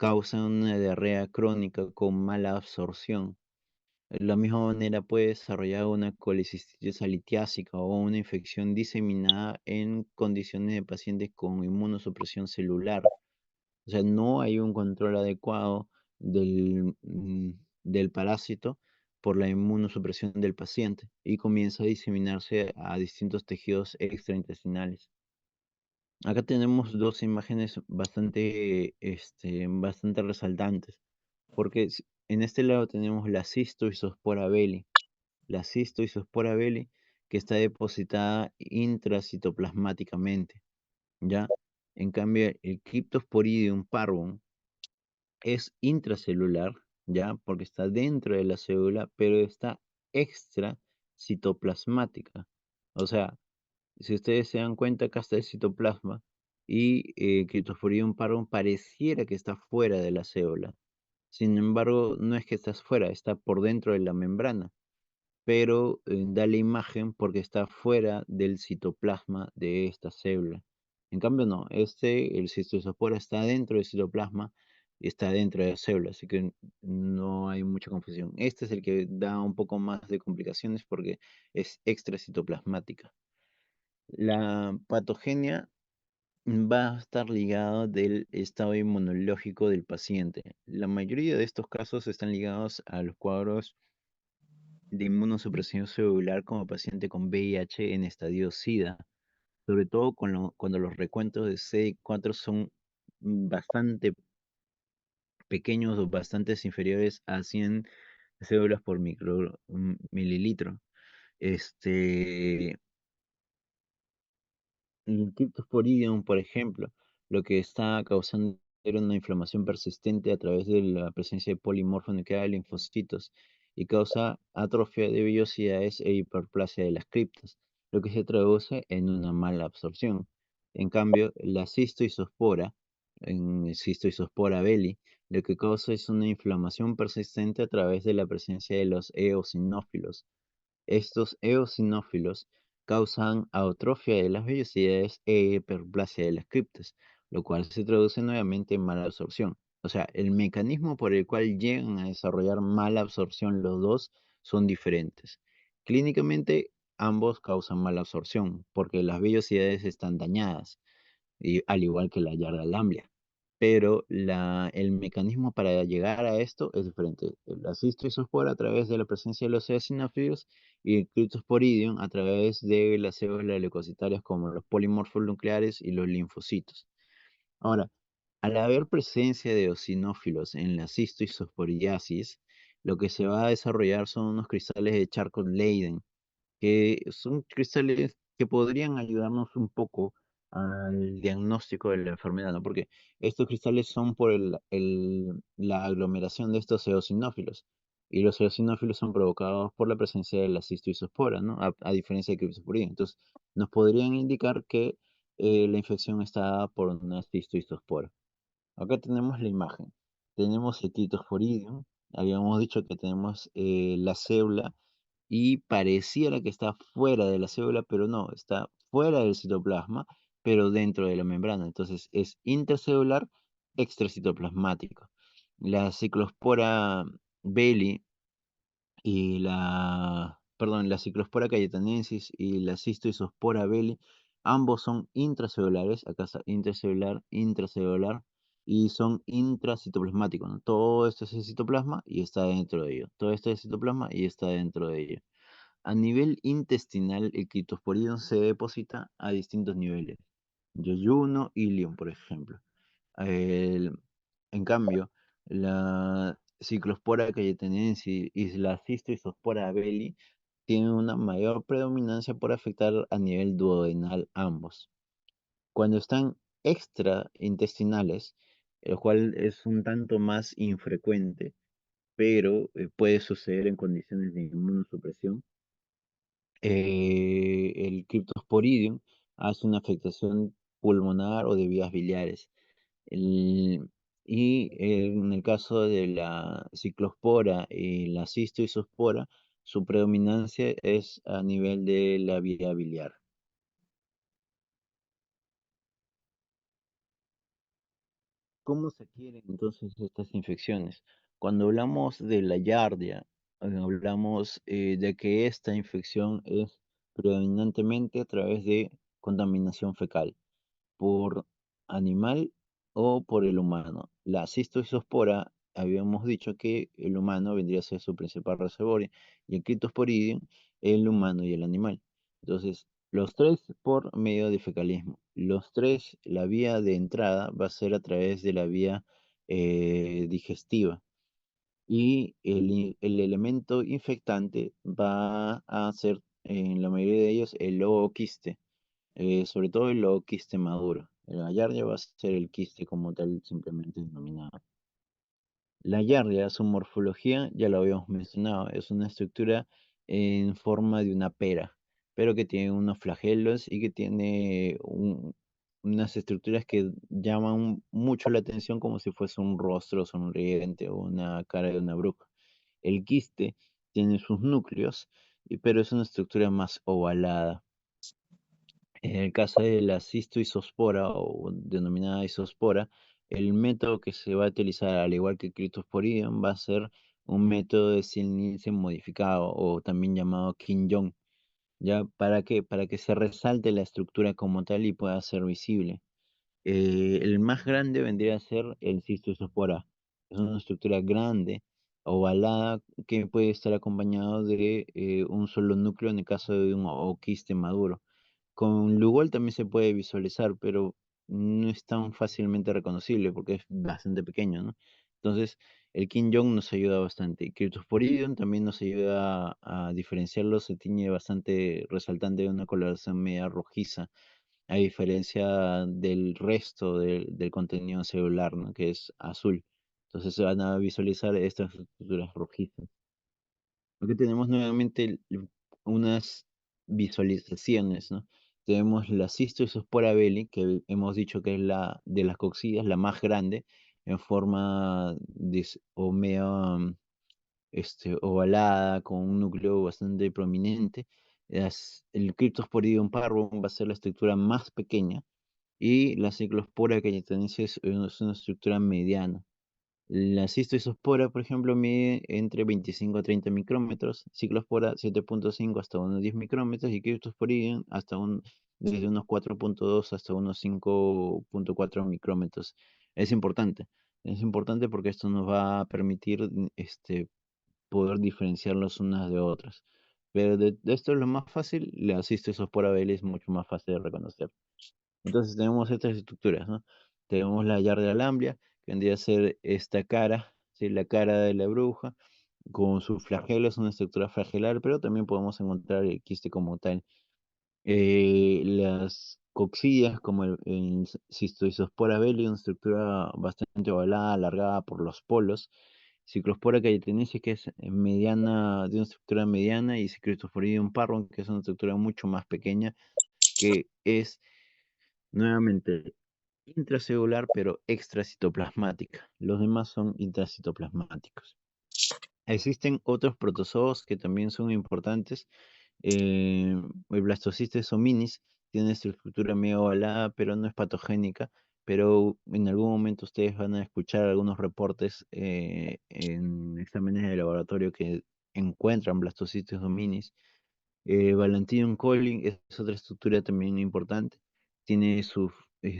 causa una diarrea crónica con mala absorción. De la misma manera puede desarrollar una colecistitis litiásica o una infección diseminada en condiciones de pacientes con inmunosupresión celular. O sea, no hay un control adecuado del parásito por la inmunosupresión del paciente y comienza a diseminarse a distintos tejidos extraintestinales. Acá tenemos dos imágenes bastante resaltantes, porque en este lado tenemos la Cystoisospora belli, la Cystoisospora belli que está depositada intracitoplasmáticamente, ¿ya? En cambio, el Cryptosporidium parvum es intracelular, ¿ya? Porque está dentro de la célula, pero está extracitoplasmática. O sea, si ustedes se dan cuenta, acá está el citoplasma y Cryptosporidium parvum pareciera que está fuera de la célula. Sin embargo, no es que estás fuera, está por dentro de la membrana, pero da la imagen porque está fuera del citoplasma de esta célula. En cambio, no, el cistoespora está dentro del citoplasma y está dentro de la célula, así que no hay mucha confusión. Este es el que da un poco más de complicaciones porque es extracitoplasmática. La patogenia va a estar ligada del estado inmunológico del paciente. La mayoría de estos casos están ligados a los cuadros de inmunosupresión celular como paciente con VIH en estadio SIDA, sobre todo cuando los recuentos de CD4 son bastante pequeños o bastante inferiores a 100 células por mililitro. Este, el Cryptosporidium, por ejemplo, lo que está causando era una inflamación persistente a través de la presencia de polimorfo nuclear de linfocitos y causa atrofia de vellosidades e hiperplasia de las criptas, lo que se traduce en una mala absorción. En cambio, la cistoisospora, en cistoisospora belli, lo que causa es una inflamación persistente a través de la presencia de los eosinófilos. Estos eosinófilos causan atrofia de las vellosidades e hiperplasia de las criptas, lo cual se traduce nuevamente en mala absorción. O sea, el mecanismo por el cual llegan a desarrollar mala absorción los dos son diferentes. Clínicamente, ambos causan mala absorción porque las vellosidades están dañadas y, al igual que la yarda lamblia. Pero el mecanismo para llegar a esto es diferente. El cistoisospora a través de la presencia de los eosinófilos y el Cryptosporidium a través de las células leucocitarias como los polimorfos nucleares y los linfocitos. Ahora, al haber presencia de eosinófilos en la cistoisosporiasis, lo que se va a desarrollar son unos cristales de Charcot-Leyden que son cristales que podrían ayudarnos un poco al diagnóstico de la enfermedad, ¿no? Porque estos cristales son por la aglomeración de estos eosinófilos. Y los eosinófilos son provocados por la presencia de la cistoisospora, ¿no? A diferencia de Cryptosporidium. Entonces, nos podrían indicar que la infección está dada por una cistoisospora. Acá tenemos la imagen. Tenemos el Cryptosporidium. Habíamos dicho que tenemos la célula y pareciera que está fuera de la célula, pero no, está fuera del citoplasma, pero dentro de la membrana. Entonces es intracelular extracitoplasmático. La ciclospora belli la ciclospora cayetanensis y la cistoisospora belli, ambos son intracelulares, acá está intracelular, intracelular, y son intracitoplasmáticos, ¿no? Todo esto es el citoplasma y está dentro de ello. Todo esto es citoplasma y está dentro de ello. A nivel intestinal, el Cryptosporidium se deposita a distintos niveles. Yeyuno, ilion, por ejemplo. El- en cambio, la Cyclospora cayetanensis y la Cystoisospora belli tienen una mayor predominancia por afectar a nivel duodenal ambos. Cuando están extraintestinales, el cual es un tanto más infrecuente, pero puede suceder en condiciones de inmunosupresión, el Cryptosporidium hace una afectación pulmonar o de vías biliares. El- en el caso de la ciclospora y la cistoisospora, su predominancia es a nivel de la vía biliar. ¿Cómo se adquieren entonces estas infecciones? Cuando hablamos de la yardia, hablamos de que esta infección es predominantemente a través de contaminación fecal por animal o por el humano. La cistoisospora, habíamos dicho que el humano vendría a ser su principal reservorio y el Cryptosporidium, el humano y el animal. Entonces, los tres por medio de fecalismo. Los tres, la vía de entrada va a ser a través de la vía digestiva. Y el elemento infectante va a ser, en la mayoría de ellos, el ooquiste, sobre todo el quiste maduro. El Giardia va a ser el quiste como tal, simplemente denominado. La Giardia, su morfología, ya lo habíamos mencionado, es una estructura en forma de una pera, pero que tiene unos flagelos y que tiene unas estructuras que llaman mucho la atención como si fuese un rostro sonriente o una cara de una bruja. El quiste tiene sus núcleos, pero es una estructura más ovalada. En el caso de la cistoisospora o denominada isospora, el método que se va a utilizar, al igual que Cryptosporidium, va a ser un método de Nielsen modificado o también llamado King-Jong. ¿Ya? ¿Para qué? Para que se resalte la estructura como tal y pueda ser visible. El más grande vendría a ser el cistoisospora. Es una estructura grande, ovalada, que puede estar acompañado de un solo núcleo en el caso de un oquiste maduro. Con Lugol también se puede visualizar, pero no es tan fácilmente reconocible porque es bastante pequeño, ¿no? Entonces, el King Jong nos ayuda bastante. Cryptosporidium también nos ayuda a diferenciarlo, se tiñe bastante resaltante de una coloración media rojiza, a diferencia del resto del contenido celular, ¿no? Que es azul. Entonces se van a visualizar estas estructuras rojizas. Aquí tenemos nuevamente unas visualizaciones, ¿no? Tenemos la Cystoisospora belli, que hemos dicho que es la de las coccidias, la más grande, en forma de, o medio ovalada, con un núcleo bastante prominente. El Cryptosporidium parvum va a ser la estructura más pequeña y la Cyclospora cayetanesis es una estructura mediana. La cistoisospora, por ejemplo, mide entre 25 a 30 micrómetros, ciclospora 7.5 hasta unos 10 micrómetros y Cryptosporidium desde unos 4.2 hasta unos 5.4 micrómetros. Es importante, es importante porque esto nos va a permitir poder diferenciarlos unas de otras. Pero de esto es lo más fácil, la cistoisospora belli es mucho más fácil de reconocer. Entonces tenemos estas estructuras, ¿no? Tenemos la yarda lamblia, que vendría a ser esta cara, ¿sí? La cara de la bruja, con sus flagelos, una estructura flagelar, pero también podemos encontrar el quiste como tal. Las coccidias, como el Cystoisospora belli, una estructura bastante ovalada, alargada por los polos. Ciclospora cayetensis, que es mediana, de una estructura mediana, y Cryptosporidium parvum, que es una estructura mucho más pequeña, que es nuevamente intracelular, pero extracitoplasmática. Los demás son intracitoplasmáticos. Existen otros protozoos que también son importantes. El Blastocystis hominis tiene esta estructura medio ovalada, pero no es patogénica. Pero en algún momento ustedes van a escuchar algunos reportes en exámenes de laboratorio que encuentran Blastocystis hominis. Valentinum colli es otra estructura también importante. Tiene sus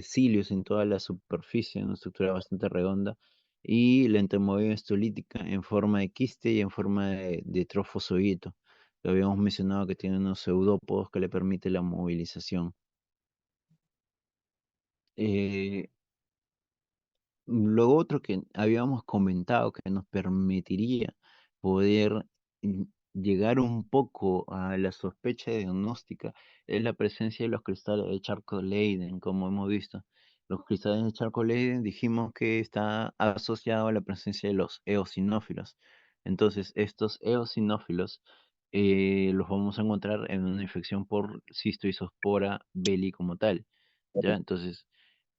cilios en toda la superficie, una estructura bastante redonda. Y la entomología estolítica en forma de quiste y en forma de trofozoito. Lo habíamos mencionado que tiene unos pseudópodos que le permite la movilización. Eh, Lo otro que habíamos comentado que nos permitiría poder llegar un poco a la sospecha diagnóstica es la presencia de los cristales de Charcot-Leyden, como hemos visto. Los cristales de Charcot-Leyden dijimos que está asociado a la presencia de los eosinófilos. Entonces, estos eosinófilos los vamos a encontrar en una infección por cistoisospora belli como tal. ¿Ya? Entonces,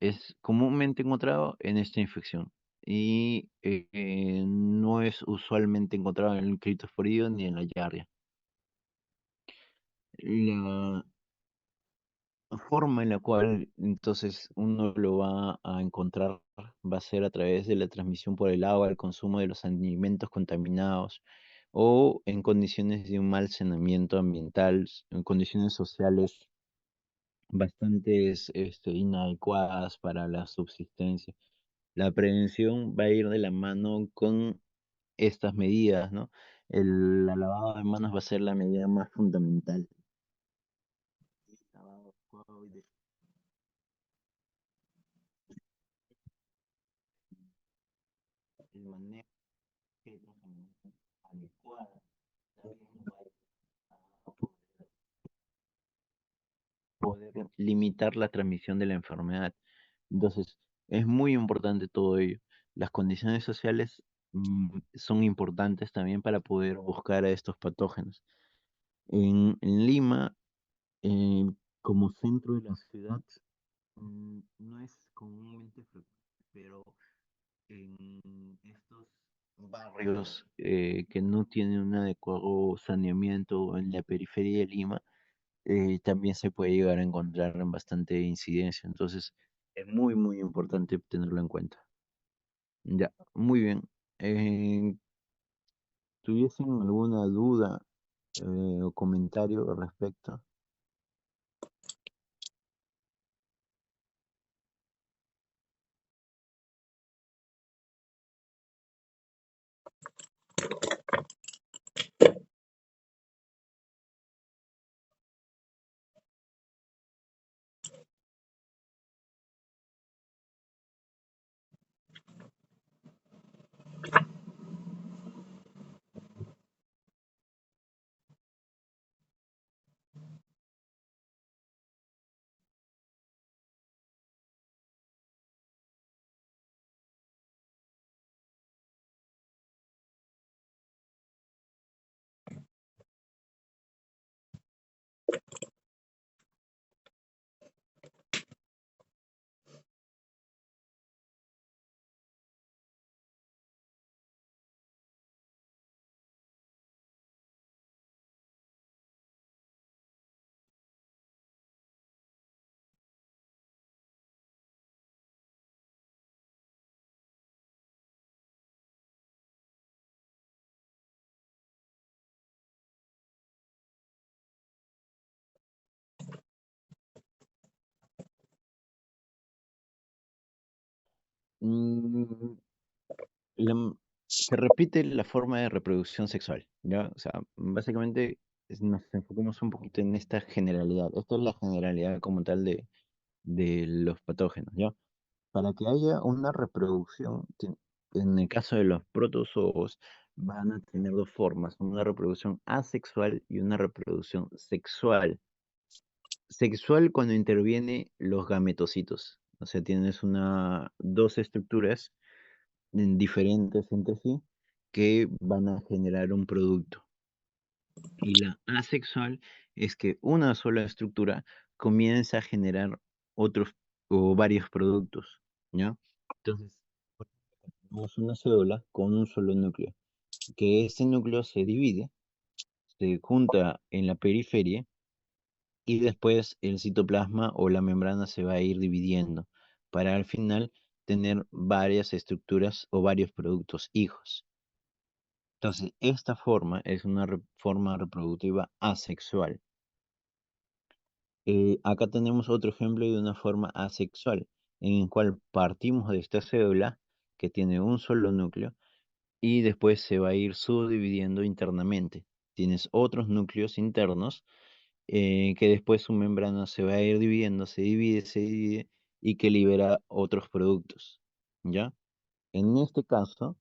es comúnmente encontrado en esta infección y no es usualmente encontrado en el criptosporidio ni en la yardia. La, forma en la cual entonces uno lo va a encontrar va a ser a través de la transmisión por el agua, el consumo de los alimentos contaminados o en condiciones de un mal saneamiento ambiental, en condiciones sociales bastante inadecuadas para la subsistencia. La prevención va a ir de la mano con estas medidas, ¿no? La lavado de manos va a ser la medida más fundamental. Lavado adecuado y el manejo de la contaminación adecuada también nos va a poder limitar la transmisión de la enfermedad. Entonces, es muy importante todo ello. Las condiciones sociales son importantes también para poder buscar a estos patógenos. En Lima, eh, como centro de la ciudad, no es comúnmente frecuente, pero en estos barrios que no tienen un adecuado saneamiento en la periferia de Lima, también se puede llegar a encontrar en bastante incidencia. Entonces, es muy, muy importante tenerlo en cuenta. Ya, muy bien. Eh, ¿Tuviesen alguna duda o comentario al respecto? Mm, se repite la forma de reproducción sexual, ¿ya? O sea, básicamente nos enfocamos un poquito en esta generalidad. Esto es la generalidad como tal de los patógenos, ¿ya? Para que haya una reproducción, en el caso de los protozoos, van a tener dos formas, una reproducción asexual y una reproducción sexual. Sexual cuando interviene los gametocitos, o sea, tienes dos estructuras diferentes entre sí que van a generar un producto. Y la asexual es que una sola estructura comienza a generar otros o varios productos, ¿ya? Entonces, tenemos una célula con un solo núcleo, que este núcleo se divide, se junta en la periferia y después el citoplasma o la membrana se va a ir dividiendo para al final tener varias estructuras o varios productos hijos. Entonces, esta forma es una forma reproductiva asexual. Acá tenemos otro ejemplo de una forma asexual, en el cual partimos de esta célula que tiene un solo núcleo y después se va a ir subdividiendo internamente. Tienes otros núcleos internos que después su membrana se va a ir dividiendo, se divide y que libera otros productos. ¿Ya? En este caso,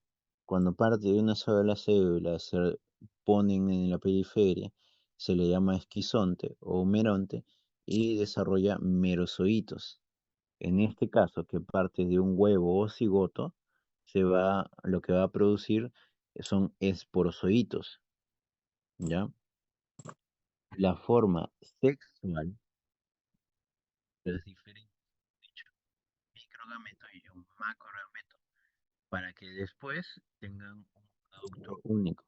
cuando parte de una sola célula se ponen en la periferia, se le llama esquizonte o meronte y desarrolla merozoitos. En este caso, que parte de un huevo o cigoto, lo que va a producir son esporozoitos, ¿ya? La forma sexual es diferente, dicho, microgameto y un macrogameto, para que después tengan un producto único.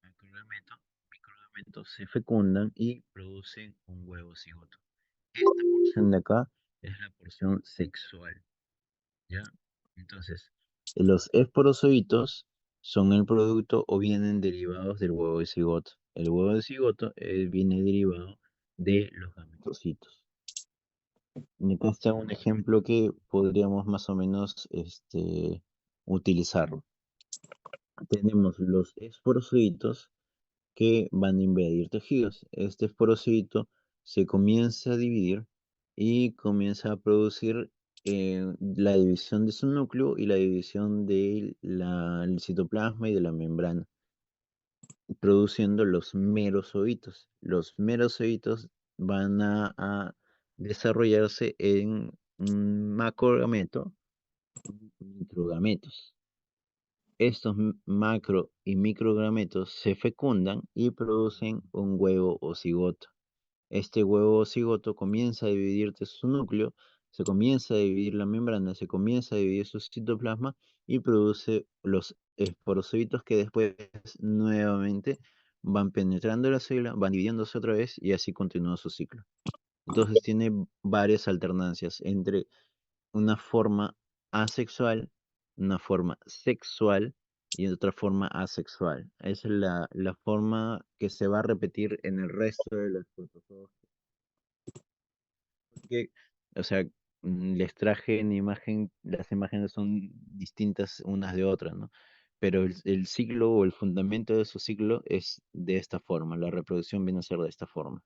Macrogameto, microgameto gametos se fecundan y producen un huevo cigoto. Esta porción de acá es la porción sexual, ¿ya? Entonces, los esporocitos son el producto o vienen derivados del huevo de cigoto. El huevo de cigoto viene derivado de los gametocitos. Acá está un ejemplo que podríamos más o menos utilizarlo. Tenemos los esporocitos que van a invadir tejidos. Este esporocito se comienza a dividir y comienza a producir la división de su núcleo y la división del citoplasma y de la membrana, produciendo los merosooitos. Los merosooitos van a desarrollarse en un macrogameto y microgametos. Estos macro y microgametos se fecundan y producen un huevo o cigoto. Este huevo o cigoto comienza a dividirse su núcleo, se comienza a dividir la membrana, se comienza a dividir su citoplasma y produce los esporocitos que después nuevamente van penetrando la célula, van dividiéndose otra vez y así continúa su ciclo. Entonces tiene varias alternancias entre una forma asexual, una forma sexual y otra forma asexual. Esa es la forma que se va a repetir en el resto de los protozoos. Porque, o sea, les traje en imagen, las imágenes son distintas unas de otras, ¿no? Pero el ciclo o el fundamento de su ciclo es de esta forma, la reproducción viene a ser de esta forma.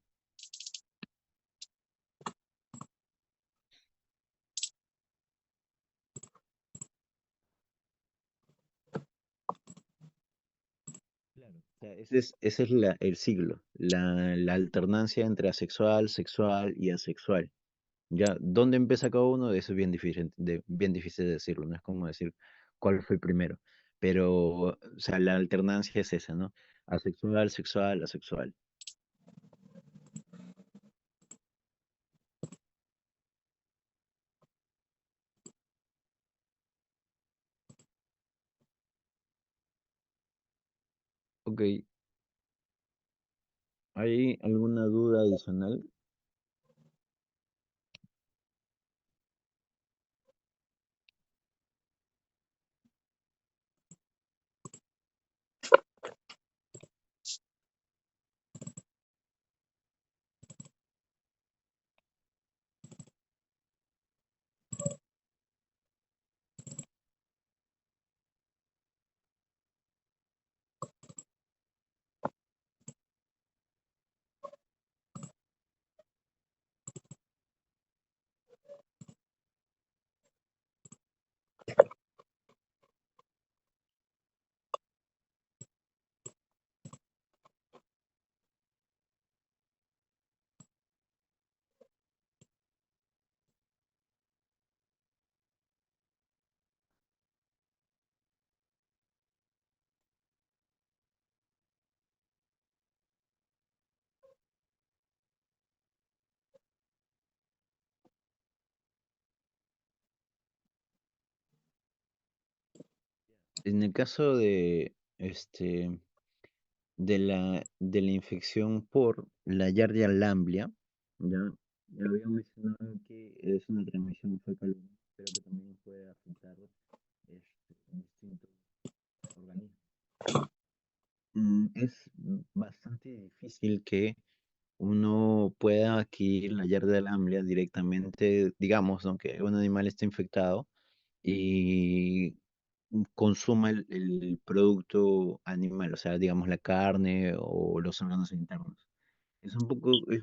Claro. O sea, ese es el siglo, la alternancia entre asexual, sexual y asexual. Ya, ¿dónde empieza cada uno? Eso es bien difícil de decirlo, no es como decir cuál fue el primero. Pero, o sea, la alternancia es esa, ¿no? Asexual, sexual, asexual. Ok, ¿hay alguna duda adicional? En el caso de la infección por la Yardia lamblia, ya, ya había mencionado que es una transmisión fecal, pero que también puede afectar distintos organismos. Es bastante difícil que uno pueda adquirir la Yardia lamblia directamente, digamos, aunque un animal esté infectado y consuma el producto animal, o sea, digamos la carne o los órganos internos. Es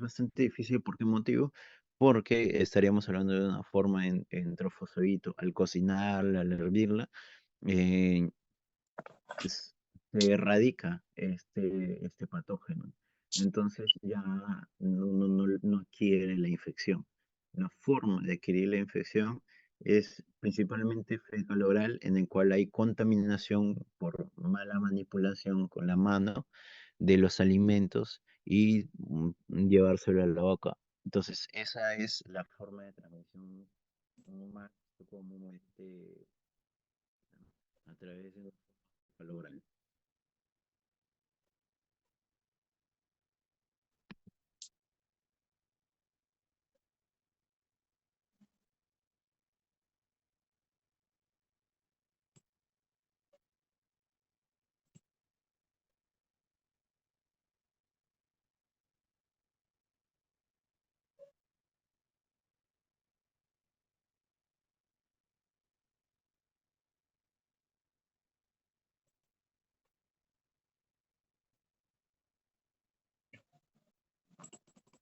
bastante difícil. ¿Por qué motivo? Porque estaríamos hablando de una forma en trofosfobito. Al cocinarla, al hervirla, eh, es- se erradica este patógeno. Entonces ya no adquiere la infección. La forma de adquirir la infección es principalmente fecal-oral, en el cual hay contaminación por mala manipulación con la mano de los alimentos y llevárselo a la boca. Entonces, esa es la forma de transmisión más común a través de fecal oral.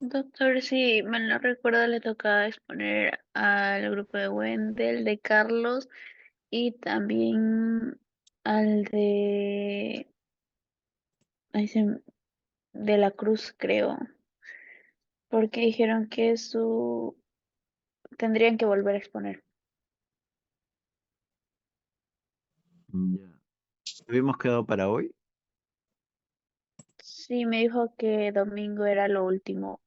Doctor, si mal no recuerdo, le tocaba exponer al grupo de Wendell, de Carlos y también al ay, de la Cruz, creo, porque dijeron que tendrían que volver a exponer. Ya. ¿Habíamos quedado para hoy? Sí, me dijo que domingo era lo último,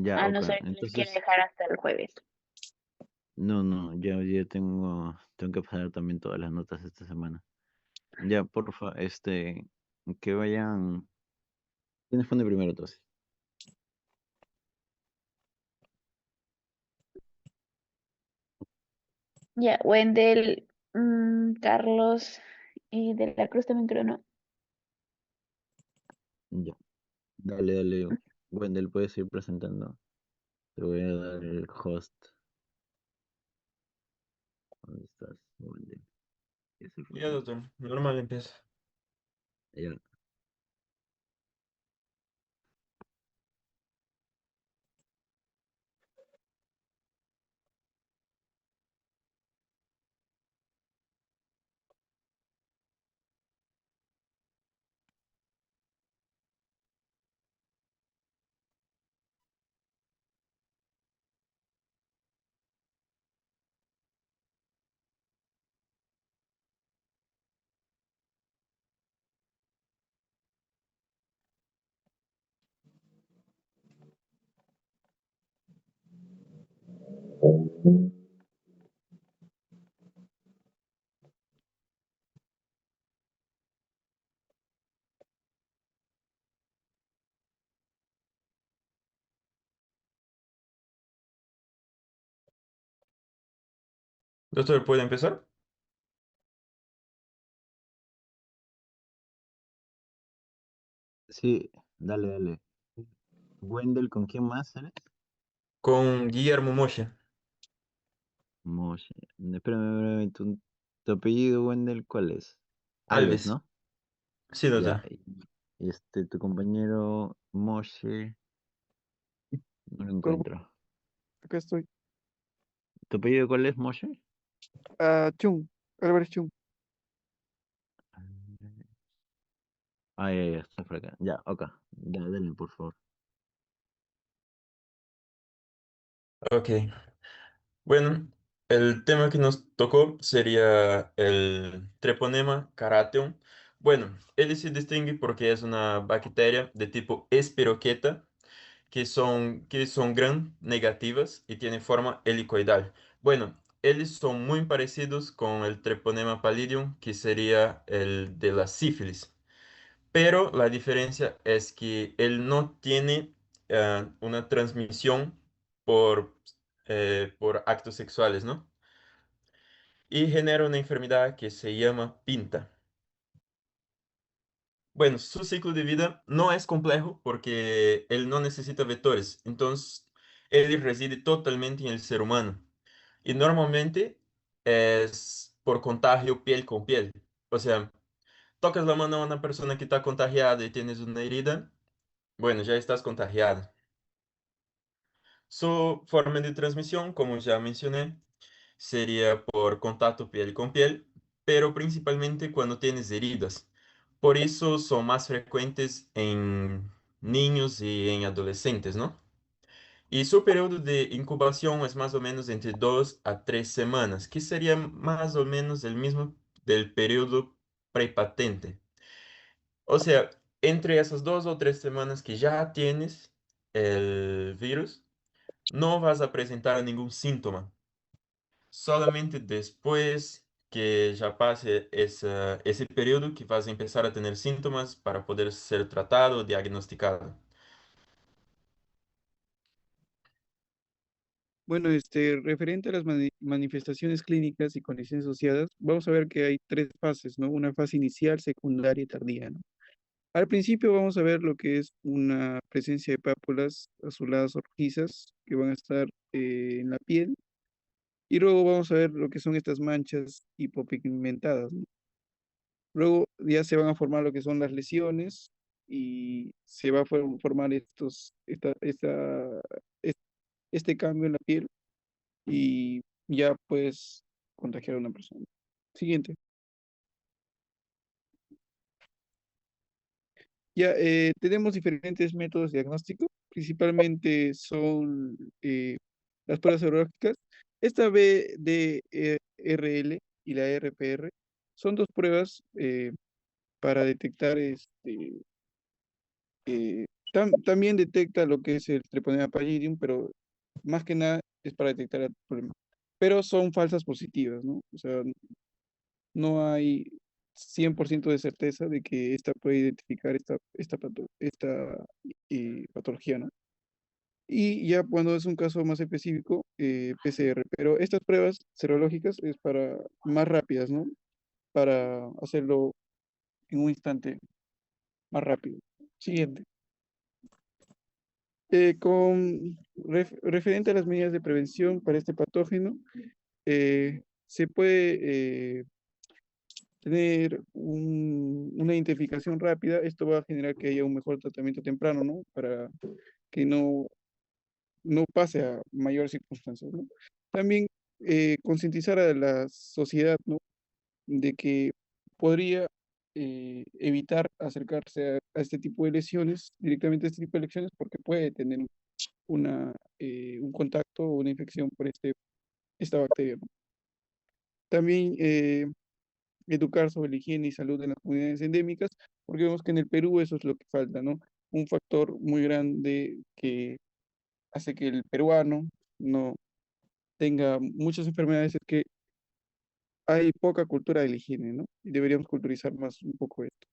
Ya, a no ok. ser que les quiera Entonces, dejar hasta el jueves. no, no, ya tengo que pasar también todas las notas esta semana. Ya, porfa, que vayan. ¿Quién pone primero, entonces? Ya, Wendell, Carlos y de la Cruz también creo, ¿no? Ya, dale. Wendell, puedes ir presentando. Te voy a dar el host. ¿Dónde estás, Wendell? Es el Ya, ratito. doctor. Normal empieza. Ya. Doctor, ¿puede empezar? Sí, dale. Wendell, ¿con quién más eres? Con Guillermo Moshe. Moshe. Espérame, tu apellido, Wendell, ¿cuál es? Alves, Alves. ¿no? Sí, Ya. doctor. Tu compañero Moshe, no lo Corvo, encuentro. acá estoy. ¿Tu apellido cuál es, Moshe? Chung, Álvarez Chung. Ya, está por acá. Ya, ok. Ya, dale, por favor. Ok. Bueno, el tema que nos tocó sería el treponema carateum. Bueno, él se distingue porque es una bacteria de tipo espiroqueta que son gram negativas y tienen forma helicoidal. Bueno, ellos son muy parecidos con el treponema pallidum, que sería el de la sífilis. Pero la diferencia es que él no tiene una transmisión por, por actos sexuales, ¿no? Y genera una enfermedad que se llama pinta. Bueno, su ciclo de vida no es complejo porque él no necesita vectores, entonces él reside totalmente en el ser humano y normalmente es por contagio piel con piel. O sea, tocas la mano a una persona que está contagiada y tienes una herida, bueno, ya estás contagiado. Su forma de transmisión, como ya mencioné, sería por contacto piel con piel, pero principalmente cuando tienes heridas. Por eso son más frecuentes en niños y en adolescentes, ¿no? Y su periodo de incubación es más o menos entre 2 a 3 semanas, que sería más o menos el mismo del periodo prepatente. O sea, entre esas 2 o 3 semanas que ya tienes el virus, no vas a presentar ningún síntoma. Solamente después que ya pase ese periodo que vas a empezar a tener síntomas para poder ser tratado o diagnosticado. Bueno, referente a las manifestaciones clínicas y condiciones asociadas, vamos a ver que hay tres fases, ¿no? Una fase inicial, secundaria y tardía, ¿no? Al principio vamos a ver lo que es una presencia de pápulas azuladas o rojizas que van a estar en la piel y luego vamos a ver lo que son estas manchas hipopigmentadas, ¿no? Luego ya se van a formar lo que son las lesiones y se va a formar es- este cambio en la piel y ya puedes contagiar a una persona. Siguiente. Ya, tenemos diferentes métodos diagnósticos, principalmente son las pruebas serológicas. Esta BDRL y la RPR son dos pruebas para detectar, también detecta lo que es el Treponema pallidum, pero más que nada es para detectar el problema. Pero son falsas positivas, ¿no? O sea, no hay 100% de certeza de que esta puede identificar esta patología, ¿no? Y ya cuando es un caso más específico, PCR. Pero estas pruebas serológicas es para más rápidas, ¿no? Para hacerlo en un instante más rápido. Siguiente. Referente a las medidas de prevención para este patógeno, se puede tener una identificación rápida. Esto va a generar que haya un mejor tratamiento temprano, ¿no? Para que no pase a mayores circunstancias, ¿no? También concientizar a la sociedad, ¿no? De que podría evitar acercarse a este tipo de lesiones, directamente a este tipo de lesiones, porque puede tener un contacto o una infección por esta bacteria, ¿no? También educar sobre la higiene y salud en las comunidades endémicas, porque vemos que en el Perú eso es lo que falta, ¿no? Un factor muy grande que hace que el peruano no tenga muchas enfermedades es que hay poca cultura de la higiene, ¿no? Y deberíamos culturizar más un poco esto.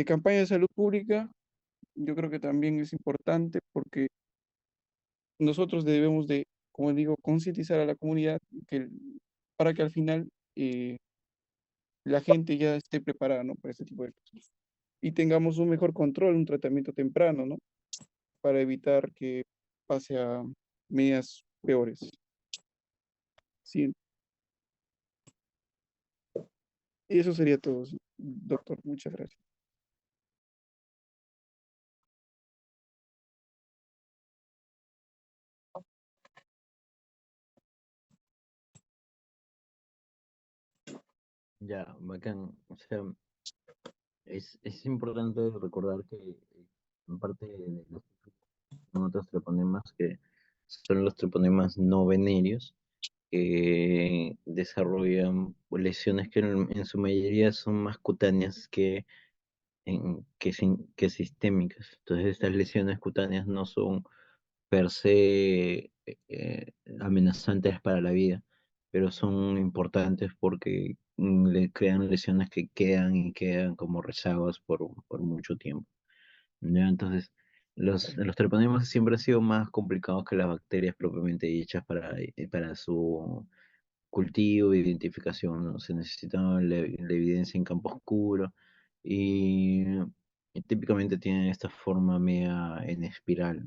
Campaña de salud pública, yo creo que también es importante porque nosotros debemos de, como digo, concientizar a la comunidad para que al final la gente ya esté preparada, ¿no? Para este tipo de cosas. Y tengamos un mejor control, un tratamiento temprano, ¿no? Para evitar que pase a medidas peores. Sí, y eso sería todo, doctor. Muchas gracias. Ya, bacán. O sea, es importante recordar que en parte de los otros treponemas que son los treponemas no venéreos, que desarrollan lesiones que en su mayoría son más cutáneas que sistémicas. Entonces, estas lesiones cutáneas no son per se amenazantes para la vida, pero son importantes porque le crean lesiones que quedan y quedan como rezagos por mucho tiempo. ¿Ya? Entonces, los treponemas siempre han sido más complicados que las bacterias propiamente dichas para su cultivo e identificación, ¿no? Se necesita la evidencia en campo oscuro y, y típicamente tienen esta forma media en espiral,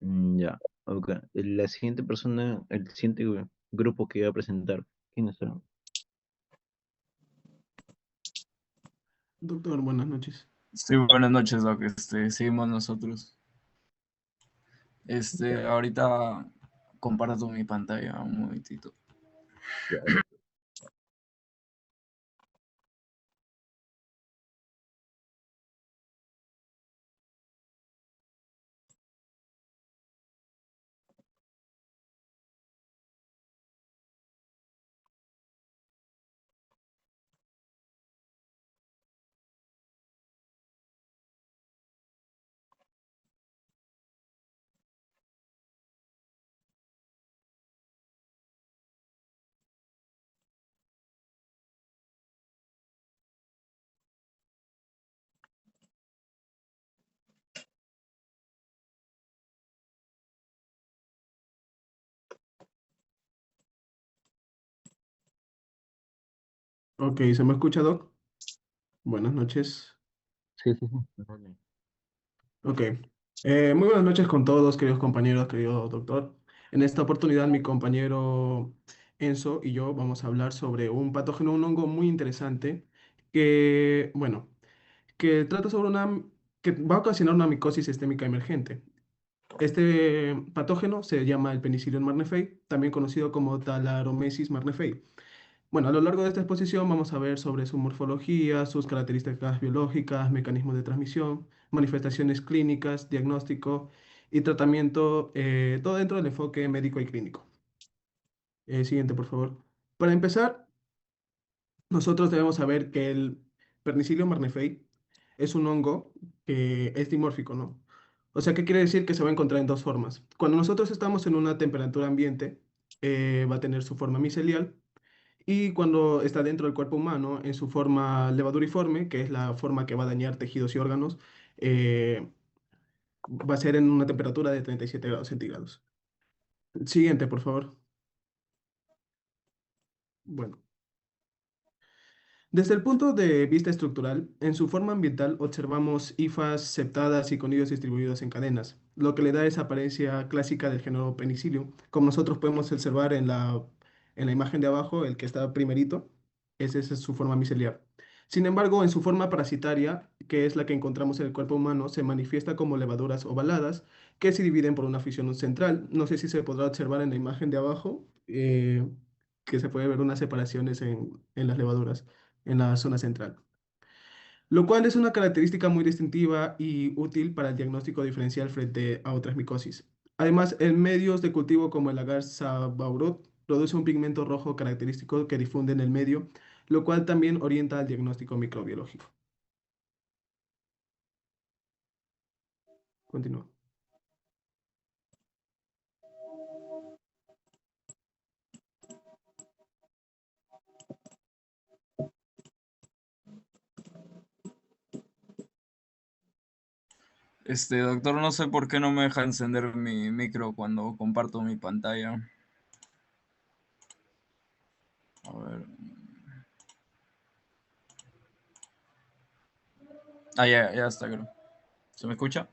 ¿no? Ya, ok. La siguiente persona, el siguiente grupo que iba a presentar, ¿quiénes son? Doctor, buenas noches. Sí, buenas noches, Doc. Seguimos nosotros. Ya, Ahorita comparto mi pantalla un momentito. ya. Ok, ¿se me escucha, Doc? Buenas noches. Sí, sí, sí. Dale. Ok. Muy buenas noches con todos, queridos compañeros, querido doctor. En esta oportunidad, mi compañero Enzo y yo vamos a hablar sobre un patógeno, un hongo muy interesante que, bueno, que trata sobre que va a ocasionar una micosis sistémica emergente. Este patógeno se llama el Penicillium marneferi, también conocido como Thalassomesis marneferi. Bueno, a lo largo de esta exposición vamos a ver sobre su morfología, sus características biológicas, mecanismos de transmisión, manifestaciones clínicas, diagnóstico y tratamiento, todo dentro del enfoque médico y clínico. Siguiente, por favor. Para empezar, nosotros debemos saber que el Penicillium marneferi es un hongo que es dimórfico, ¿no? O sea, ¿qué quiere decir? Que se va a encontrar en dos formas. Cuando nosotros estamos en una temperatura ambiente, va a tener su forma micelial, y cuando está dentro del cuerpo humano, en su forma levaduriforme, que es la forma que va a dañar tejidos y órganos, eh, va a ser en una temperatura de 37 grados centígrados. Siguiente, por favor. Bueno. Desde el punto de vista estructural, en su forma ambiental observamos hifas septadas y conidios distribuidos en cadenas, lo que le da esa apariencia clásica del género Penicillium. Como nosotros podemos observar en la imagen de abajo, el que está primerito, esa es su forma micelial. Sin embargo, en su forma parasitaria, que es la que encontramos en el cuerpo humano, se manifiesta como levaduras ovaladas que se dividen por una fisión central. No sé si se podrá observar en la imagen de abajo, que se puede ver unas separaciones en las levaduras en la zona central, lo cual es una característica muy distintiva y útil para el diagnóstico diferencial frente a otras micosis. Además, en medios de cultivo como el agar sabaurot produce un pigmento rojo característico que difunde en el medio, lo cual también orienta al diagnóstico microbiológico. Continúa. Doctor, no sé por qué no me deja encender mi micro cuando comparto mi pantalla. A ver. Ah, ya está, creo. ¿Se me escucha?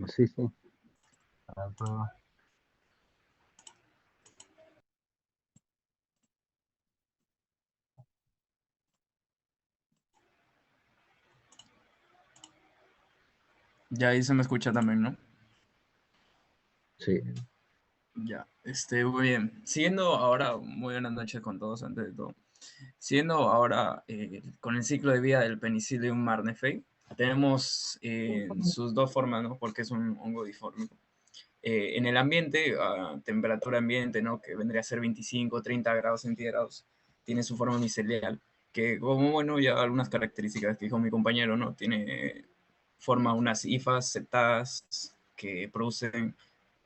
Sí, sí. A ver, prueba. Ya ahí se me escucha también, ¿no? Sí. Ya, muy bien. Siguiendo ahora, muy buenas noches con todos, antes de todo. Siguiendo ahora con el ciclo de vida del Penicillium marneferi, tenemos sus dos formas, ¿no? Porque es un hongo difórmico. En el ambiente, a temperatura ambiente, ¿no? Que vendría a ser 25, 30 grados centígrados, tiene su forma micelial, que como, bueno, ya algunas características que dijo mi compañero, ¿no? Forma unas hifas septadas que producen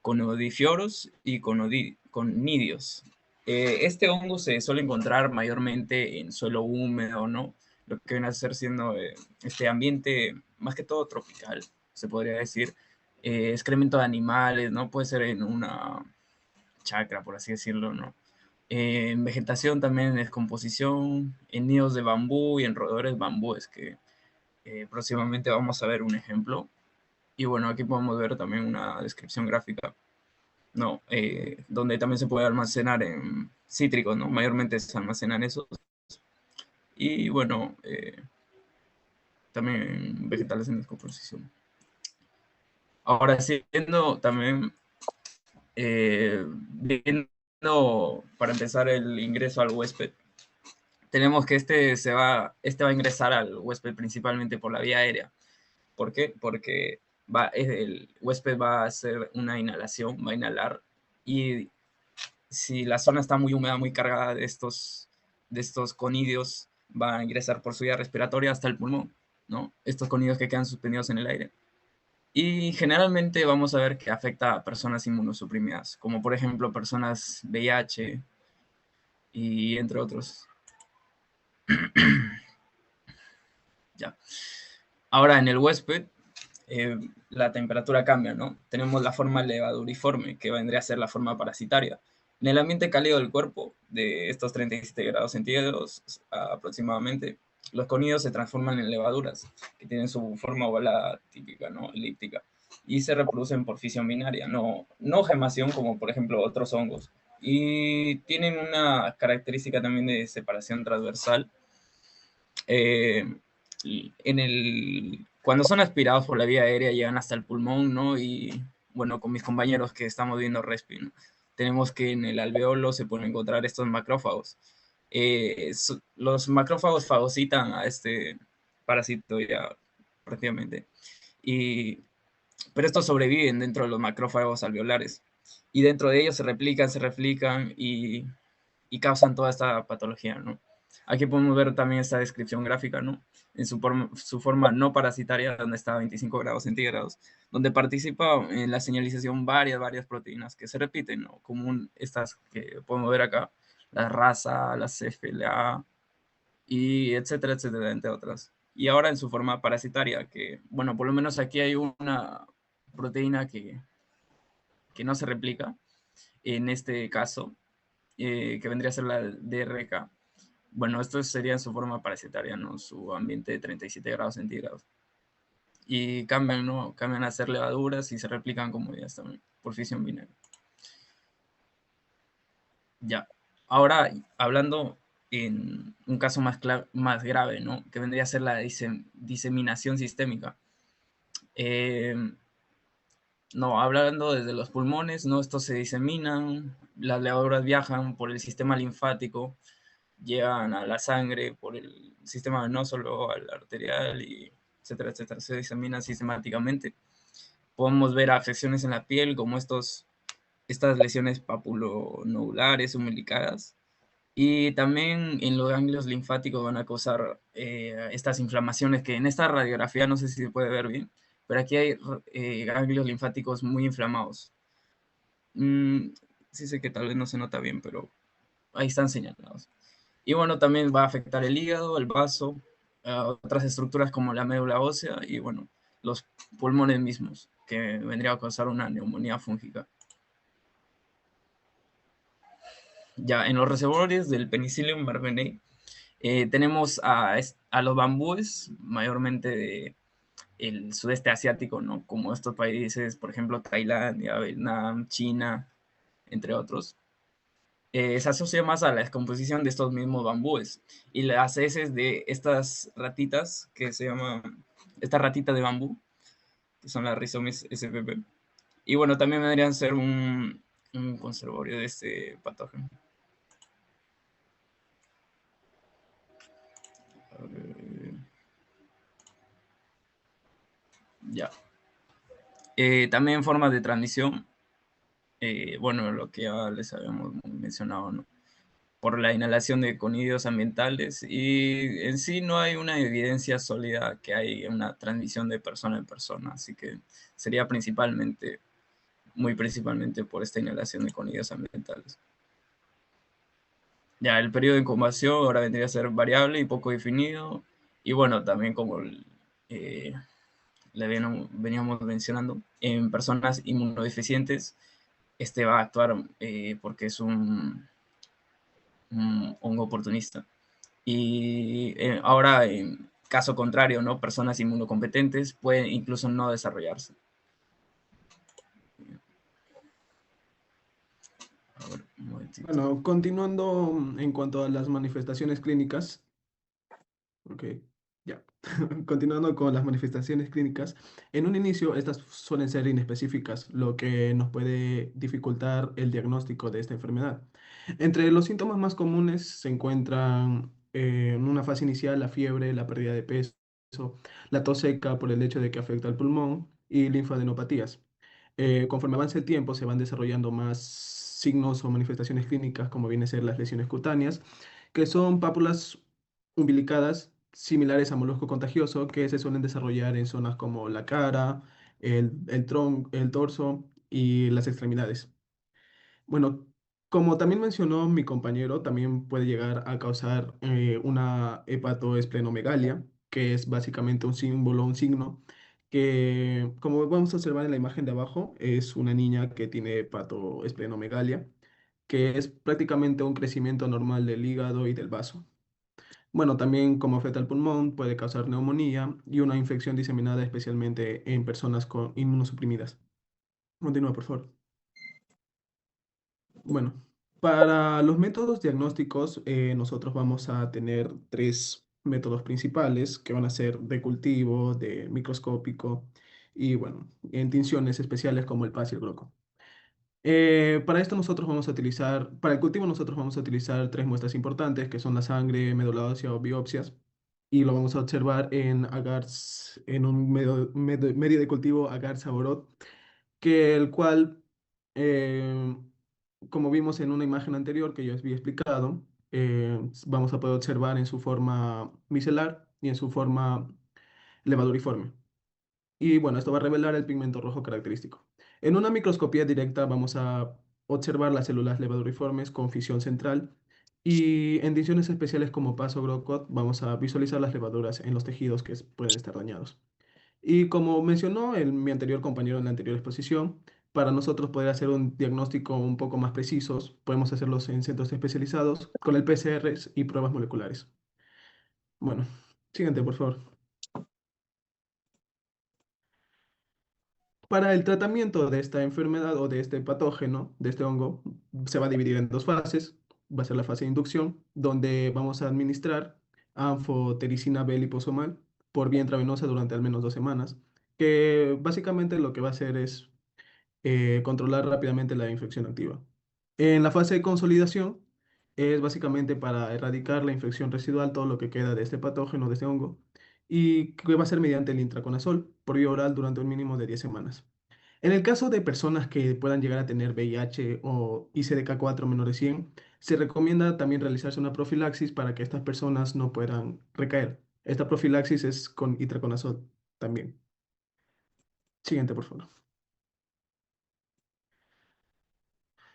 conidifioros y conidios. Este hongo se suele encontrar mayormente en suelo húmedo, ¿no? Lo que viene a ser siendo este ambiente más que todo tropical, se podría decir. Excremento de animales, ¿no? Puede ser en una chacra, por así decirlo, ¿no? En vegetación también en descomposición, en nidos de bambú y en roedores bambúes, que próximamente vamos a ver un ejemplo. Y bueno, aquí podemos ver también una descripción gráfica, ¿no? Donde también se puede almacenar en cítricos, ¿no? Mayormente se almacenan esos. Y bueno, también en vegetales en descomposición. Ahora, siendo también viendo para empezar el ingreso al huésped, tenemos que este va a ingresar al huésped principalmente por la vía aérea. ¿Por qué? Porque el huésped va a hacer una inhalación, va a inhalar, y si la zona está muy húmeda, muy cargada de estos conidios, va a ingresar por su vía respiratoria hasta el pulmón, ¿no? Estos conidios que quedan suspendidos en el aire. Y generalmente vamos a ver que afecta a personas inmunosuprimidas, como por ejemplo personas VIH y entre otros. Ya. Ahora en el huésped, la temperatura cambia, ¿no? Tenemos la forma levaduriforme, que vendría a ser la forma parasitaria. En el ambiente cálido del cuerpo, de estos 37 grados centígrados aproximadamente, los conidios se transforman en levaduras, que tienen su forma ovalada típica, ¿no? Elíptica, y se reproducen por fisión binaria, no gemación como por ejemplo otros hongos. Y tienen una característica también de separación transversal, cuando son aspirados por la vía aérea llegan hasta el pulmón, ¿no? Y bueno, con mis compañeros que estamos viendo respi, ¿no? Tenemos que en el alveolo se pueden encontrar estos macrófagos. Los macrófagos fagocitan a este parásito ya prácticamente. Pero estos sobreviven dentro de los macrófagos alveolares. Y dentro de ellos se replican y causan toda esta patología, ¿no? Aquí podemos ver también esta descripción gráfica, ¿no? En su forma no parasitaria, donde está a 25 grados centígrados, donde participa en la señalización varias proteínas que se repiten, ¿no? Como estas que podemos ver acá, la RASA, la CFLA, y etcétera, entre otras. Y ahora en su forma parasitaria, que, bueno, por lo menos aquí hay una proteína que no se replica, en este caso, que vendría a ser la DRK. Bueno, esto sería en su forma parasitaria, ¿no? Su ambiente de 37 grados centígrados. Y cambian, ¿no? Cambian a ser levaduras y se replican como ya también, por fisión binaria. Ya. Ahora, hablando en un caso más grave, ¿no? Que vendría a ser la diseminación sistémica. No, hablando desde los pulmones, ¿no? Estos se diseminan, las levaduras viajan por el sistema linfático, llegan a la sangre por el sistema venoso, luego al arterial, y etcétera, se diseminan sistemáticamente. Podemos ver afecciones en la piel, como estas lesiones papulonodulares umbilicadas, y también en los ganglios linfáticos van a causar estas inflamaciones que en esta radiografía no sé si se puede ver bien, pero aquí hay ganglios linfáticos muy inflamados. Sí sé que tal vez no se nota bien, pero ahí están señalados. Y bueno, también va a afectar el hígado, el vaso, otras estructuras como la médula ósea y bueno, los pulmones mismos, que vendría a causar una neumonía fúngica. Ya en los reservorios del Penicillium barbenei tenemos a los bambúes, mayormente del sudeste asiático, ¿no? Como estos países, por ejemplo, Tailandia, Vietnam, China, entre otros. Se asocia más a la descomposición de estos mismos bambúes y las heces de estas ratitas que se llaman, esta ratita de bambú, que son las Rhizomis spp. Y bueno, también vendrían a ser un conservorio de este patógeno. Ya. También formas de transmisión, bueno, lo que ya les habíamos mencionado, ¿no? Por la inhalación de conidios ambientales, y en sí no hay una evidencia sólida que hay una transmisión de persona en persona, así que sería muy principalmente por esta inhalación de conidios ambientales. Ya, el periodo de incubación ahora vendría a ser variable y poco definido, y bueno, también como le veníamos mencionando, en personas inmunodeficientes, este va a actuar porque es un hongo oportunista. Y ahora, en caso contrario, ¿no? Personas inmunocompetentes pueden incluso no desarrollarse. A ver, un momentito. Bueno, continuando en cuanto a las manifestaciones clínicas, ok, ya. Continuando con las manifestaciones clínicas, en un inicio estas suelen ser inespecíficas, lo que nos puede dificultar el diagnóstico de esta enfermedad. Entre los síntomas más comunes se encuentran en una fase inicial la fiebre, la pérdida de peso, la tos seca por el hecho de que afecta al pulmón y linfadenopatías. Conforme avance el tiempo se van desarrollando más signos o manifestaciones clínicas como vienen a ser las lesiones cutáneas, que son pápulas umbilicadas similares a molusco contagioso que se suelen desarrollar en zonas como la cara, el torso y las extremidades. Bueno, como también mencionó mi compañero, también puede llegar a causar una hepatoesplenomegalia, que es básicamente un símbolo, un signo, que como vamos a observar en la imagen de abajo, es una niña que tiene hepatoesplenomegalia, que es prácticamente un crecimiento normal del hígado y del vaso. Bueno, también como afecta al pulmón, puede causar neumonía y una infección diseminada especialmente en personas con inmunosuprimidas. Continúa, por favor. Bueno, para los métodos diagnósticos, nosotros vamos a tener tres métodos principales, que van a ser de cultivo, de microscópico y, bueno, en tinciones especiales como el PAS y el GROCO. Para esto nosotros vamos a utilizar, para el cultivo nosotros vamos a utilizar tres muestras importantes, que son la sangre, médula ósea o biopsias, y lo vamos a observar en agars, en un medio de cultivo agar saborot, que el cual, eh, como vimos en una imagen anterior que yo os había explicado, vamos a poder observar en su forma micelar y en su forma levaduriforme. Y bueno, esto va a revelar el pigmento rojo característico. En una microscopía directa vamos a observar las células levaduriformes con fisión central y en ediciones especiales como PAS o GROCOT vamos a visualizar las levaduras en los tejidos que pueden estar dañados. Y como mencionó mi anterior compañero en la anterior exposición, para nosotros poder hacer un diagnóstico un poco más precisos, podemos hacerlos en centros especializados con el PCR y pruebas moleculares. Bueno, siguiente, por favor. Para el tratamiento de esta enfermedad o de este patógeno, de este hongo, se va a dividir en dos fases. Va a ser la fase de inducción, donde vamos a administrar anfotericina B liposomal por vía intravenosa durante al menos 2 semanas, que básicamente lo que va a hacer es controlar rápidamente la infección activa. En la fase de consolidación es básicamente para erradicar la infección residual, todo lo que queda de este patógeno, de este hongo, y que va a ser mediante el intraconazol por vía oral durante un mínimo de 10 semanas. En el caso de personas que puedan llegar a tener VIH o ICD-K4 menor de 100, se recomienda también realizarse una profilaxis para que estas personas no puedan recaer. Esta profilaxis es con itraconazol también. Siguiente, por favor.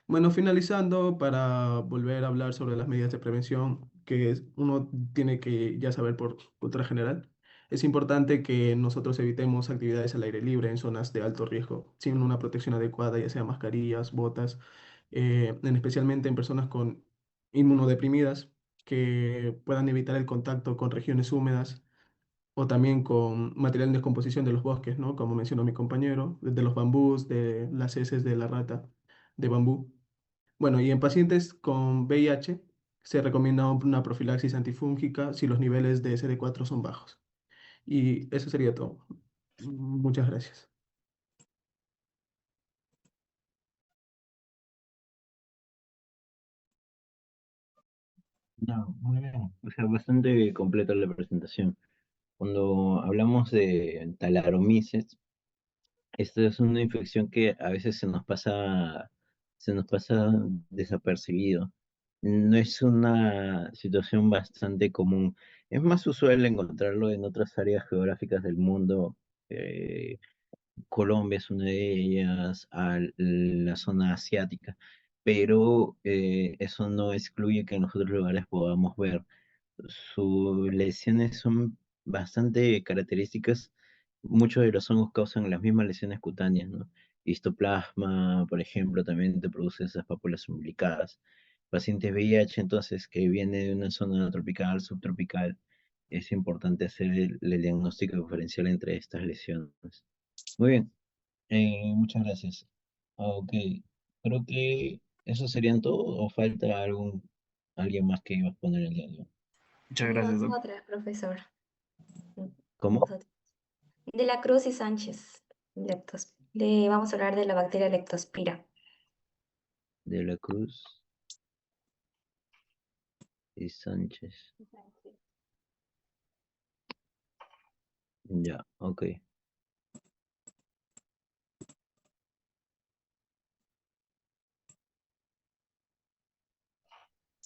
Bueno, finalizando, para volver a hablar sobre las medidas de prevención uno tiene que ya saber por cultura general, es importante que nosotros evitemos actividades al aire libre en zonas de alto riesgo, sin una protección adecuada, ya sea mascarillas, botas, especialmente en personas con inmunodeprimidas que puedan evitar el contacto con regiones húmedas o también con material en descomposición de los bosques, ¿no? Como mencionó mi compañero, de los bambús, de las heces de la rata de bambú. Bueno, y en pacientes con VIH se recomienda una profilaxis antifúngica si los niveles de CD4 son bajos. Y eso sería todo. Muchas gracias. No, muy bien. O sea, bastante completa la presentación. Cuando hablamos de Talaromyces, esta es una infección que a veces se nos pasa desapercibido. No es una situación bastante común. Es más usual encontrarlo en otras áreas geográficas del mundo. eh, Colombia es una de ellas, la zona asiática, pero eso no excluye que en los otros lugares podamos ver. Sus lesiones son bastante características. Muchos de los hongos causan las mismas lesiones cutáneas, ¿no? Histoplasma, por ejemplo, también te produce esas pápulas umbilicadas. Pacientes VIH, entonces, que viene de una zona tropical, subtropical, es importante hacer el diagnóstico diferencial entre estas lesiones. Muy bien, muchas gracias. Ok, creo que eso serían todo o falta alguien más que iba a poner el día de hoy. Muchas gracias, Doc. Otra, profesor. ¿Cómo? De la Cruz y Sánchez. Vamos a hablar de la bacteria Leptospira. De la Cruz y Sánchez. Ya, ok.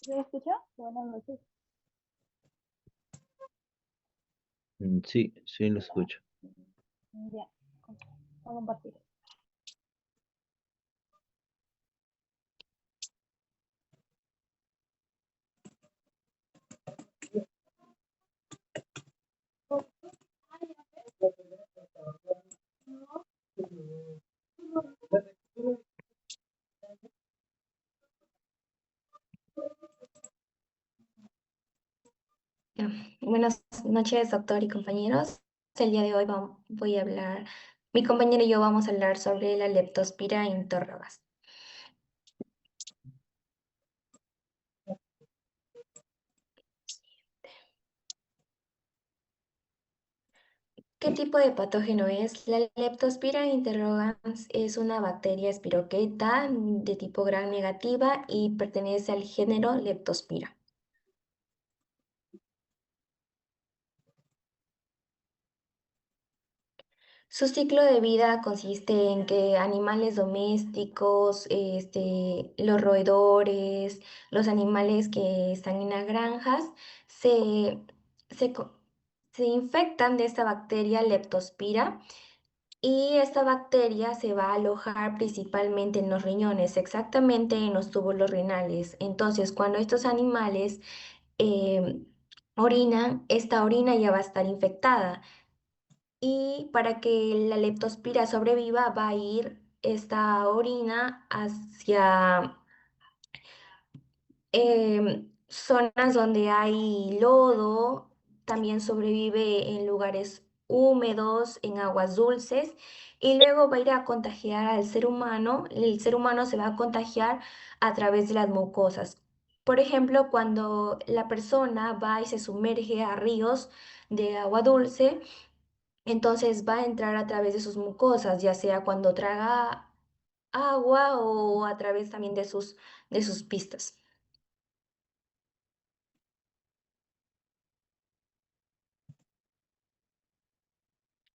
¿Se me escucha? Buenas noches. Sí, sí lo escucho. Ya, voy a compartir. Ya. Buenas noches, doctor y compañeros. El día de hoy voy a hablar, mi compañero y yo vamos a hablar sobre la Leptospira interrogas. ¿Qué tipo de patógeno es? La Leptospira interrogans es una bacteria espiroqueta de tipo gram negativa y pertenece al género Leptospira. Su ciclo de vida consiste en que animales domésticos, los roedores, los animales que están en las granjas, se, se, co- se infectan de esta bacteria Leptospira y esta bacteria se va a alojar principalmente en los riñones, exactamente en los túbulos renales. Entonces, cuando estos animales eh, orinan, esta orina ya va a estar infectada y para que la leptospira sobreviva va a ir esta orina hacia zonas donde hay lodo, también sobrevive en lugares húmedos, en aguas dulces, y luego va a ir a contagiar al ser humano. El ser humano se va a contagiar a través de las mucosas. Por ejemplo, cuando la persona va y se sumerge a ríos de agua dulce, entonces va a entrar a través de sus mucosas, ya sea cuando traga agua o a través también de sus pistas.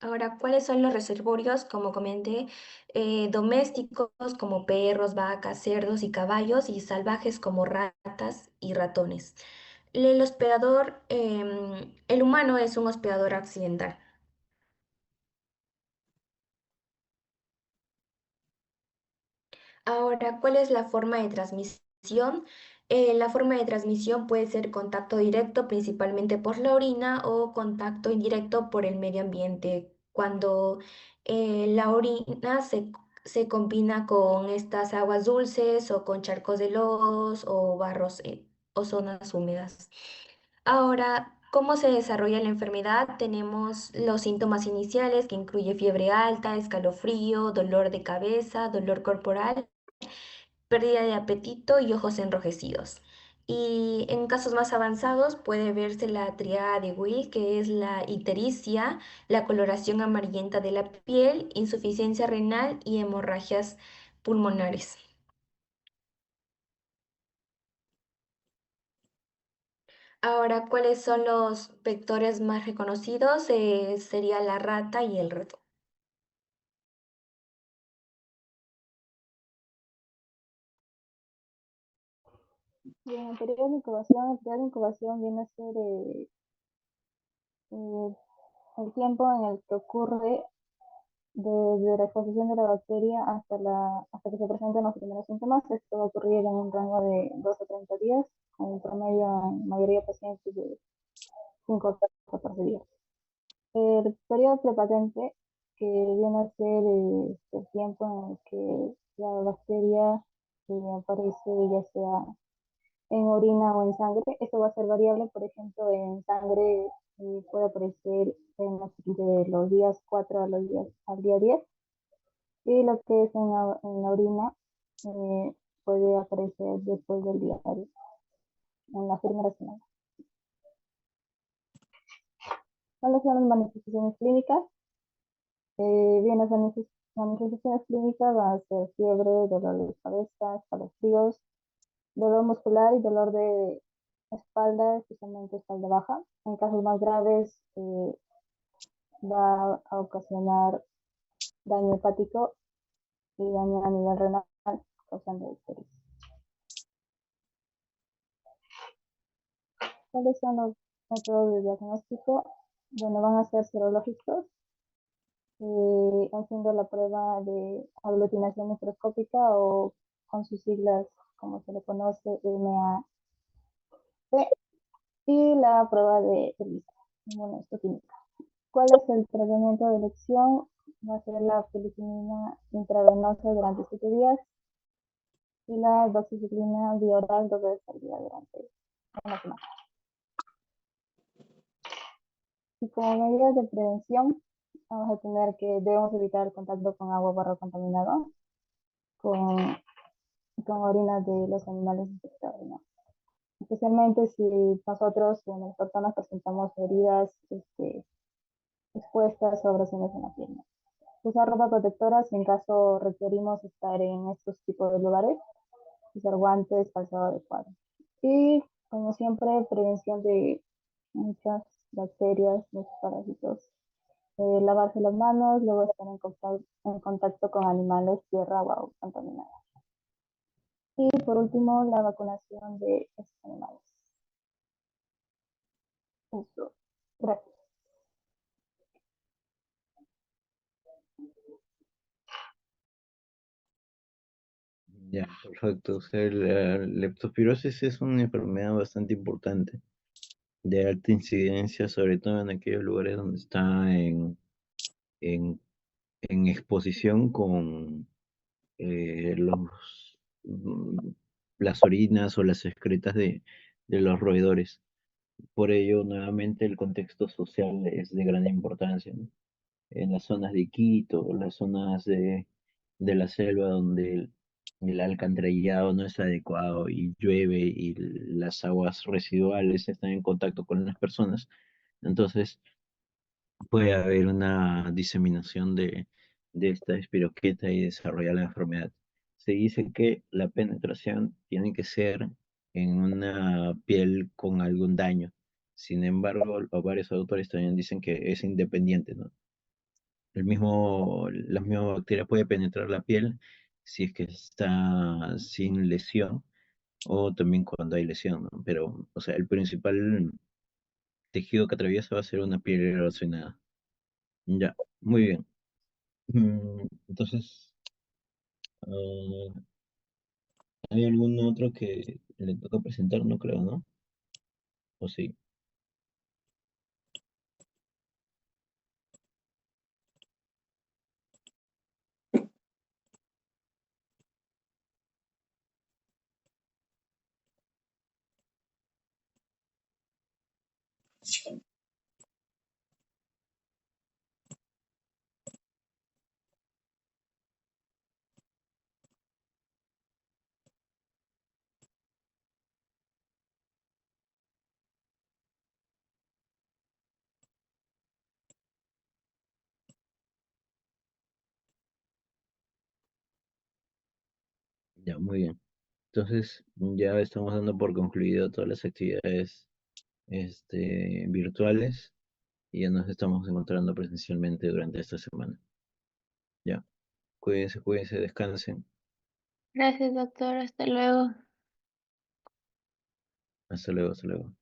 Ahora, ¿cuáles son los reservorios? Como comenté, domésticos como perros, vacas, cerdos y caballos, y salvajes como ratas y ratones. El hospedador, el humano es un hospedador accidental. Ahora, ¿cuál es la forma de transmisión? La forma de transmisión puede ser contacto directo, principalmente por la orina, o contacto indirecto por el medio ambiente. Cuando la orina se combina con estas aguas dulces o con charcos de lodos o barros o zonas húmedas. Ahora, ¿cómo se desarrolla la enfermedad? Tenemos los síntomas iniciales que incluye fiebre alta, escalofrío, dolor de cabeza, dolor corporal, pérdida de apetito y ojos enrojecidos. Y en casos más avanzados puede verse la triada de Will, que es la ictericia, la coloración amarillenta de la piel, insuficiencia renal y hemorragias pulmonares. Ahora, ¿cuáles son los vectores más reconocidos? Sería la rata y el ratón. Bien, el periodo de incubación viene a ser eh, el tiempo en el que ocurre desde la exposición de la bacteria hasta que se presenten los primeros síntomas. Esto va a ocurrir en un rango de 2 a 30 días, con un promedio en mayoría de pacientes de 5 a 14 días. El periodo prepatente, que viene a ser el tiempo en el que la bacteria aparece ya sea en orina o en sangre. Esto va a ser variable, por ejemplo, en sangre puede aparecer de los días 4 al día 10, y lo que es en la orina puede aparecer después del día 10, en la primera semana. ¿Cuáles son las manifestaciones clínicas? Bien, las manifestaciones clínicas van a ser fiebre, dolor de cabeza, escalofríos, dolor muscular y dolor de espalda, especialmente espalda baja. En casos más graves va a ocasionar daño hepático y daño a nivel renal, causando ictericia. ¿Cuáles son los métodos de diagnóstico? Bueno, van a ser serológicos, haciendo la prueba de aglutinación microscópica o con sus siglas, como se le conoce, MAP, y la prueba de ELISA, inmunohistoquímica. ¿Cuál es el tratamiento de elección? Va a ser la penicilina intravenosa durante 7 días y la doxiciclina bioral 2 veces al día durante una semana. Y como medidas de prevención, vamos a tener que debemos evitar el contacto con agua barro contaminado, con, con orinas de los animales infectados, ¿no? Especialmente si nosotros, como las personas, presentamos heridas expuestas expuestas o abrasiones en la piel, ¿no? Usar ropa protectora si en caso requerimos estar en estos tipos de lugares. Usar guantes, calzado adecuado. Y como siempre, prevención de muchas bacterias, muchos parásitos. Lavarse las manos, luego estar en contacto con animales, tierra o agua contaminada. Y por último, la vacunación de estos animales. Eso. Gracias. Ya, perfecto. O sea, la leptospirosis es una enfermedad bastante importante, de alta incidencia, sobre todo en aquellos lugares donde está en, en exposición con los, mm, las orinas o las excretas de los roedores. Por ello, nuevamente, el contexto social es de gran importancia, ¿no? En las zonas de Quito, las zonas de la selva donde el alcantarillado no es adecuado y llueve y las aguas residuales están en contacto con las personas, entonces puede haber una diseminación de esta espiroqueta y desarrollar la enfermedad. Se dice que la penetración tiene que ser en una piel con algún daño. Sin embargo, varios autores también dicen que es independiente, ¿no? La misma bacteria puede penetrar la piel si es que está sin lesión o también cuando hay lesión, ¿no? Pero, o sea, el principal tejido que atraviesa va a ser una piel erosionada. Ya, muy bien. Entonces, ah, ¿hay algún otro que le toca presentar? No creo, ¿no? ¿O sí? Ya, muy bien. Entonces, ya estamos dando por concluido todas las actividades virtuales y ya nos estamos encontrando presencialmente durante esta semana. Ya, cuídense, cuídense, descansen. Gracias, doctor. Hasta luego. Hasta luego, hasta luego.